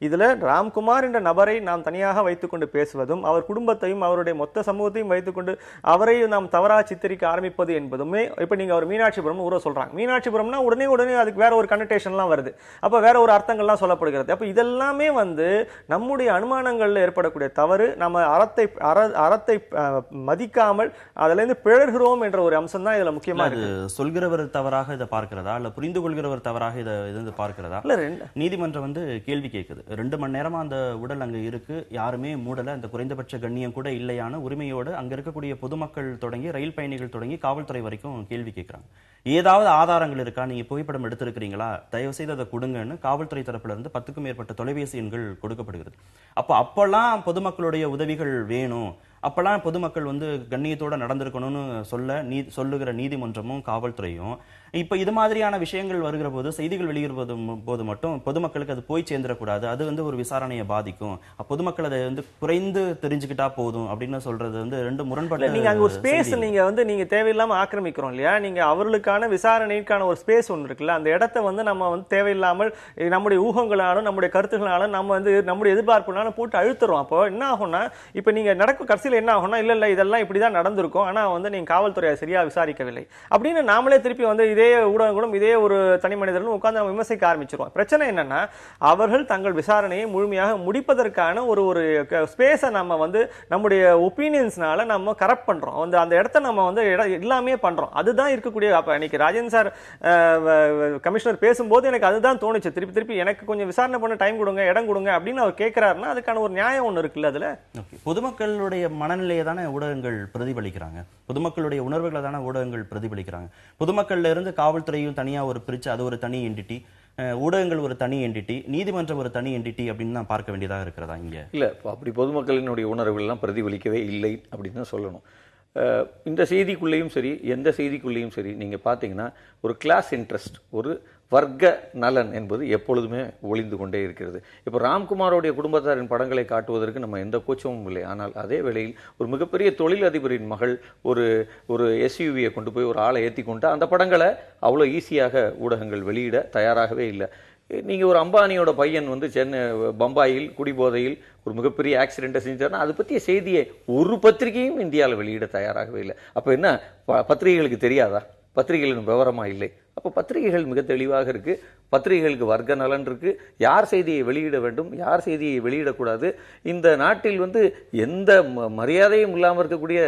இதுல ராம்குமார் என்ற நபரை நாம் தனியாக வைத்துக்கொண்டு பேசுவதும், அவர் குடும்பத்தையும் அவருடைய மொத்த சமூகத்தையும் வைத்துக்கொண்டு அவரை நாம் தவறாக சித்தரிக்க ஆரம்பிப்பது என்பதுமே, இப்ப நீங்க ஒரு மீனாட்சிபுரம் ஊரை சொல்றாங்க, மீனாட்சிபுரம்னா உடனே அதுக்கு வேற ஒரு கனெக்டேஷன்லாம் வருது, அப்ப வேற ஒரு அர்த்தங்கள்லாம் சொல்லப்படுகிறது. அப்ப இதெல்லாமே வந்து நம்முடைய அனுமானங்கள்ல ஏற்படக்கூடிய தவறு, நம்ம அறத்தை மதிக்காமல் அதுல இருந்து பிழறுகிறோம் என்ற ஒரு அம்சம் தான் இதுல முக்கியமா இருக்கு. சொல்கிறவர் தவறாக இதை பார்க்கிறதா, இல்ல புரிந்து கொள்கிறவர் தவறாக இதை பார்க்கிறதா? நீதிமன்றம் வந்து கேள்வி கேட்குது. 2 மணி நேரமா அந்த உடல் அங்க இருக்கு, யாருமே மூடல, அந்த குறைந்தபட்ச கண்ணியம் கூட இல்லையான உரிமையோடு அங்க இருக்கக்கூடிய பொதுமக்கள் தொடங்கி ரயில் பயணிகள் தொடங்கி காவல்துறை வரைக்கும் கேள்வி கேட்கிறாங்க. ஏதாவது ஆதாரங்கள் இருக்கா, நீங்க புகைப்படம் எடுத்திருக்கிறீங்களா, தயவு செய்து அதை கொடுங்கன்னு காவல்துறை தரப்புல இருந்து 10க்கும் மேற்பட்ட தொலைபேசி எண்கள் கொடுக்கப்படுகிறது. அப்பெல்லாம் பொதுமக்களுடைய உதவிகள் வேணும், அப்பெல்லாம் பொதுமக்கள் வந்து கண்ணியத்தோட நடந்திருக்கணும்னு சொல்லுகிற நீதிமன்றமும் காவல்துறையும் இப்ப இது மாதிரியான விஷயங்கள் வருகிற போது, செய்திகள் வெளியிடுவது போது மட்டும் பொதுமக்களுக்கு அது போய் சேர்ந்துடக்கூடாது, அது வந்து ஒரு விசாரணையை பாதிக்கும், பொதுமக்கள் அதை வந்து குறைந்து தெரிஞ்சுக்கிட்டா போதும் அப்படின்னு சொல்றது வந்து 2 முரண்பட்ட. நீங்க அங்க ஒரு ஸ்பேஸ் நீங்க தேவையில்லாம ஆக்கிரமிக்கிறோம் இல்லையா? நீங்க அவர்களுக்கான விசாரணைக்கான ஒரு ஸ்பேஸ் ஒன்று இருக்குல்ல, அந்த இடத்தை வந்து நம்ம வந்து தேவையில்லாமல் நம்முடைய ஊகங்களாலும் நம்முடைய கருத்துக்களாலும் நம்ம வந்து நம்முடைய எதிர்பார்ப்புனாலும் போட்டு அழுத்துறோம். அப்போ என்ன ஆகும்னா, இப்ப நீங்க நடக்கும் கடைசியில் என்ன ஆகும்னா, இல்ல இதெல்லாம் இப்படிதான் நடந்திருக்கும், ஆனா வந்து நீங்க காவல்துறை சரியா விசாரிக்கவில்லை அப்படின்னு நாமளே திருப்பி வந்து இதே ஊடகங்களும் இதே ஒரு தனி மனிதர்களும் உட்கார்ந்து நம்ம விமர்சிக்க ஆரம்பிச்சிருவோம். பிரச்சனை என்னன்னா, அவர்கள் தங்கள் விசாரணையை முழுமையாக முடிப்பதற்கான ஒரு ஸ்பேஸை நம்ம வந்து நம்முடைய ஒப்பீனியன்ஸ்னால நம்ம கரெக்ட் பண்றோம். அந்த இடத்தை நம்ம வந்து எல்லாமே பண்றோம். அதுதான் இருக்கக்கூடிய. அப்ப இன்னைக்கு ராஜன் சார் கமிஷனர் பேசும்போது எனக்கு அதுதான் தோணுச்சு. திருப்பி எனக்கு கொஞ்சம் விசாரணை பண்ண டைம் கொடுங்க, இடம் கொடுங்க அப்படின்னு அவர் கேட்கிறாருன்னா அதுக்கான ஒரு நியாயம் ஒன்று இருக்குல்ல. அதுல பொதுமக்களுடைய மனநிலையை தானே ஊடகங்கள் பிரதிபலிக்கிறாங்க, பொதுமக்களுடைய உணர்வுகளை தானே ஊடகங்கள் பிரதிபலிக்கிறாங்க. பொதுமக்கள்ல இருந்து காவல்துறையும் தனியா ஒரு பிரிச்சு அது ஒரு தனி என்டிட்டி, ஊடகங்கள் ஒரு தனி என்டிட்டி, நீதிமன்றம் ஒரு தனி என்டிட்டி அப்படின்னு தான் பார்க்க வேண்டியதாக இருக்கிறதா இங்க? இல்ல, அப்படி பொதுமக்களினுடைய உணர்வுகள் எல்லாம் பிரதிபலிக்கவே இல்லை அப்படின்னு தான் சொல்லணும். இந்த செய்திக்குள்ளேயும் சரி, எந்த செய்திக்குள்ளேயும் சரி, நீங்க பாத்தீங்கன்னா ஒரு கிளாஸ் இன்ட்ரெஸ்ட், ஒரு வர்க்க நலன் என்பது எப்பொழுதுமே ஒளிந்து கொண்டே இருக்கிறது. இப்போ ராம்குமாரோடைய குடும்பத்தாரின் படங்களை காட்டுவதற்கு நம்ம எந்த கூச்சமும் இல்லை. ஆனால் அதே வேளையில் ஒரு மிகப்பெரிய தொழிலதிபரின் மகள் ஒரு எஸ்யூவியை கொண்டு போய் ஒரு ஆளை ஏற்றி கொண்டு அந்த படங்களை அவ்வளோ ஈஸியாக ஊடகங்கள் வெளியிட தயாராகவே இல்லை. நீங்கள் ஒரு அம்பானியோட பையன் வந்து பம்பாயில் குடிபோதையில் ஒரு மிகப்பெரிய ஆக்சிடென்ட்டை செஞ்சாருன்னா அது பற்றிய செய்தியை ஒரு பத்திரிகையும் இந்தியாவில் வெளியிட தயாராகவே இல்லை. அப்போ என்ன, பத்திரிகைகளுக்கு தெரியாதா? பத்திரிகைகளின் விவரமா இல்லை? அப்போ பத்திரிகைகள் மிக தெளிவாக இருக்கு. பத்திரிகைகளுக்கு வர்க்க நலன் இருக்கு. யார் செய்தியை வெளியிட வேண்டும், யார் செய்தியை வெளியிடக்கூடாது. இந்த நாட்டில் வந்து எந்த மரியாதையும் இல்லாமல் இருக்கக்கூடிய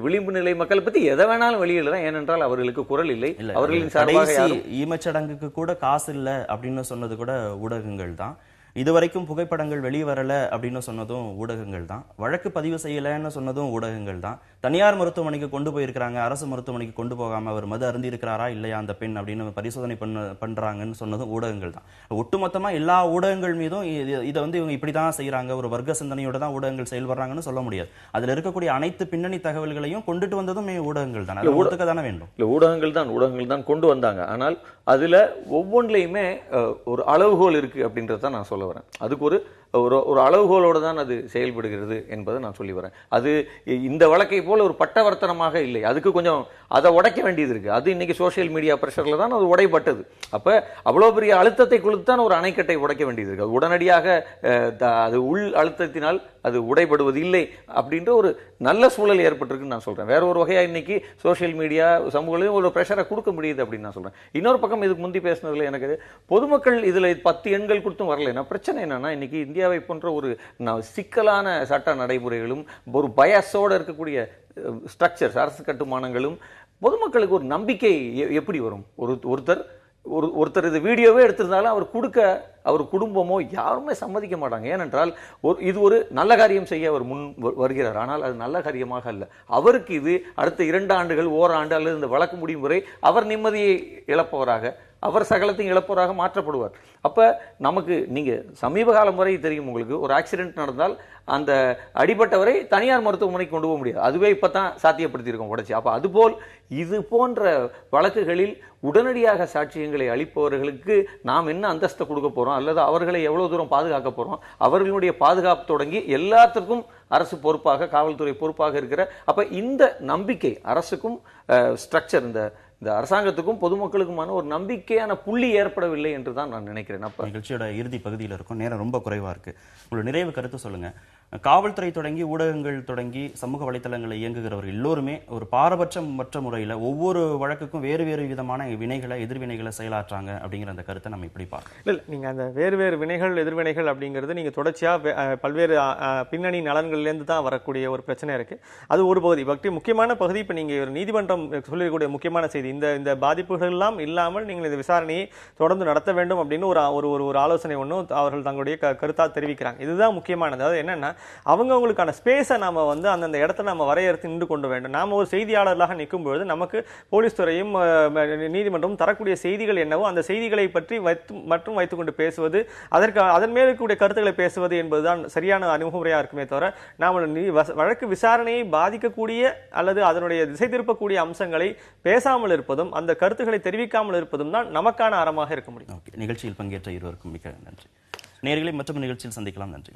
விளிம்பு நிலை மக்களை பத்தி எதை வேணாலும் வெளியிடலாம். ஏனென்றால் அவர்களுக்கு குரல் இல்லை. அவர்களின் சார்பாக ஈமச்சடங்குக்கு கூட காசு இல்லை அப்படின்னு சொன்னது கூட ஊடகங்கள் தான். இதுவரைக்கும் புகைப்படங்கள் வெளிவரல அப்படின்னு சொன்னதும் ஊடகங்கள் தான். வழக்கு பதிவு செய்யலன்னு சொன்னதும் ஊடகங்கள் தான். தனியார் மருத்துவமனைக்கு கொண்டு போயிருக்கிறாங்க, அரசு மருத்துவமனைக்கு கொண்டு போகாம அவர் மது அருந்தி இருக்கிறாரா இல்லையா அந்த பெண் அப்படின்னு பரிசோதனை பண்றாங்கன்னு சொன்னதும் ஊடகங்கள் தான். ஒட்டுமொத்தமா எல்லா ஊடகங்கள் மீதும் இதை வந்து இவங்க இப்படிதான் செய்யறாங்க, ஒரு வர்க்க சிந்தனையோட தான் ஊடகங்கள் செயல்படுறாங்கன்னு சொல்ல முடியாது. அதுல இருக்கக்கூடிய அனைத்து பின்னணி தகவல்களையும் கொண்டுட்டு வந்ததும் ஊடகங்கள் தான். ஒத்துக்க தானே வேண்டும். ஊடகங்கள் தான் கொண்டு வந்தாங்க. ஆனால் அதுல ஒவ்வொன்றிலையுமே ஒரு அளவுகோல் இருக்கு அப்படின்றத நான் சொல்ல வரேன். அதுக்கு ஒரு அளவுகோலோடு தான் அது செயல்படுகிறது என்பதை நான் சொல்லி வரேன். அது இந்த வழக்கை போல ஒரு பட்டவர்த்தனமாக இல்லை. அதுக்கு கொஞ்சம் அதை உடைக்க வேண்டியது இருக்கு. அது இன்னைக்கு சோசியல் மீடியா பிரஷர்ல தான் அது உடைப்பட்டது. அப்ப அவ்வளவு பெரிய அழுத்தத்தை கொடுத்தான் ஒரு அணைக்கட்டை உடைக்க வேண்டியது இருக்கு. அது உடனடியாக அது உள் அழுத்தத்தினால் அது உடைபடுவது இல்லை அப்படின்ற ஒரு நல்ல சூழல் ஏற்பட்டிருக்குன்னு நான் சொல்றேன். வேற ஒரு வகையா இன்னைக்கு சோசியல் மீடியா சமூகங்களையும் ஒரு ப்ரெஷரை கொடுக்க முடியுது அப்படின்னு நான் சொல்றேன். இன்னொரு பக்கம் இதுக்கு முந்தி பேசினதுல எனக்கு பொதுமக்கள் இதுல 10 எண்கள் கொடுத்தும் வரலைன்னா பிரச்சனை என்னன்னா, இன்னைக்கு இந்தியாவை போன்ற ஒரு சிக்கலான சட்ட நடைமுறைகளும் ஒரு பயஸோட இருக்கக்கூடிய ஸ்ட்ரக்சர்ஸ், அரசு கட்டுமானங்களும் பொதுமக்களுக்கு ஒரு நம்பிக்கை எப்படி வரும்? ஒருத்தர் இது வீடியோவே எடுத்திருந்தாலும் அவர் குடும்பமோ யாருமே சம்மதிக்க மாட்டாங்க. ஏனென்றால் இது ஒரு நல்ல காரியம் செய்ய அவர் முன் வருகிறார். ஆனால் அது நல்ல காரியமாக அல்ல. அவருக்கு இது அடுத்த 2 ஆண்டுகள், ஓராண்டு அல்லது இந்த வழக்கு முடியும் வரை அவர் நிம்மதியை இழப்பவராக, அவர் சகலத்தையும் இழப்பவராக மாற்றப்படுவார். அப்ப நமக்கு நீங்க சமீப காலம் வரை தெரியும் உங்களுக்கு, ஒரு ஆக்சிடென்ட் நடந்தால் அந்த அடிபட்டவரை தனியார் மருத்துவமனைக்கு கொண்டு போக முடியாது. அதுவே இப்பதான் சாத்தியப்படுத்தியிருக்கோம் உடைச்சி. அப்ப அதுபோல் இது போன்ற வழக்குகளில் உடனடியாக சாட்சியங்களை அளிப்பவர்களுக்கு நாம் என்ன அந்தஸ்தை கொடுக்க போறோம், அல்லது அவர்களை எவ்வளவு தூரம் பாதுகாக்க போறோம், அவர்களுடைய பாதுகாப்பு தொடங்கி எல்லாத்துக்கும் அரசு பொறுப்பாக, காவல்துறை பொறுப்பாக இருக்கிற அப்ப இந்த நம்பிக்கை அரசுக்கும் ஸ்ட்ரக்சர் இந்த அரசாங்கத்துக்கும் பொதுமக்களுக்குமான ஒரு நம்பிக்கையான புள்ளி ஏற்படவில்லை என்று தான் நான் நினைக்கிறேன். அப்ப நிகழ்ச்சியோட இறுதி பகுதியில் இருக்கும், நேரம் ரொம்ப குறைவா இருக்கு. உங்களோட நிறைவு கருத்து சொல்லுங்க. காவல்துறை தொடங்கி ஊடகங்கள் தொடங்கி சமூக வலைத்தளங்களை இயங்குகிறவர்கள் எல்லோருமே ஒரு பாரபட்சமற்ற முறையில் ஒவ்வொரு வழக்குக்கும் வேறு வேறு விதமான வினைகளை, எதிர்வினைகளை செயலாற்றாங்க அப்படிங்கிற அந்த கருத்தை நம்ம இப்படி பார்க்கலாம். இல்லை, நீங்கள் அந்த வேறு வேறு வினைகள், எதிர்வினைகள் அப்படிங்கிறது நீங்கள் தொடர்ச்சியாக பல்வேறு பின்னணி நலன்கள்லேருந்து தான் வரக்கூடிய ஒரு பிரச்சனை இருக்குது. அது ஒரு பகுதி. முக்கியமான பகுதி இப்போ நீங்கள் ஒரு நீதிமன்றம் சொல்லக்கூடிய முக்கியமான செய்தி, இந்த பாதிப்புகள் எல்லாம் இல்லாமல் நீங்கள் இந்த விசாரணையை தொடர்ந்து நடத்த வேண்டும் அப்படின்னு ஒரு ஆலோசனை ஒன்றும் அவர்கள் தங்களுடைய கருத்தாக தெரிவிக்கிறாங்க. இதுதான் முக்கியமானது. அதாவது என்னன்னா, அவங்களுக்கான ஸ்பேஸை நாம அந்தந்த இடத்துல நம்ம வரையறுத்து நின்று கொண்டு வேண்டும். நாம ஒரு செய்தியாளர்களாக நிற்கும் பொழுது நமக்கு போலீஸ் துறையும் நீதிமன்றமும் தரக்கூடிய செய்திகள் என்னவோ அந்த செய்திகளை பற்றி வைத்துக் கொண்டு பேசுவது, அதன் மேல் இருக்கக்கூடிய கருத்துக்களை பேசுவது என்பதுதான் சரியான அணுகுமுறையா இருக்குமே தவிர, நாம வழக்கு விசாரணையை பாதிக்கக்கூடிய அல்லது அதனுடைய திசை திருப்பக்கூடிய அம்சங்களை பேசாமல் இருப்பதும், அந்த கருத்துக்களை தெரிவிக்காமல் இருப்பதும் தான் நமக்கான அறமாக இருக்க முடியும். நிகழ்ச்சியில் பங்கேற்ற இருவருக்கும் மிக்க நன்றி. நேயர்களை மற்றொரு நிகழ்ச்சியில் சந்திக்கலாம். நன்றி.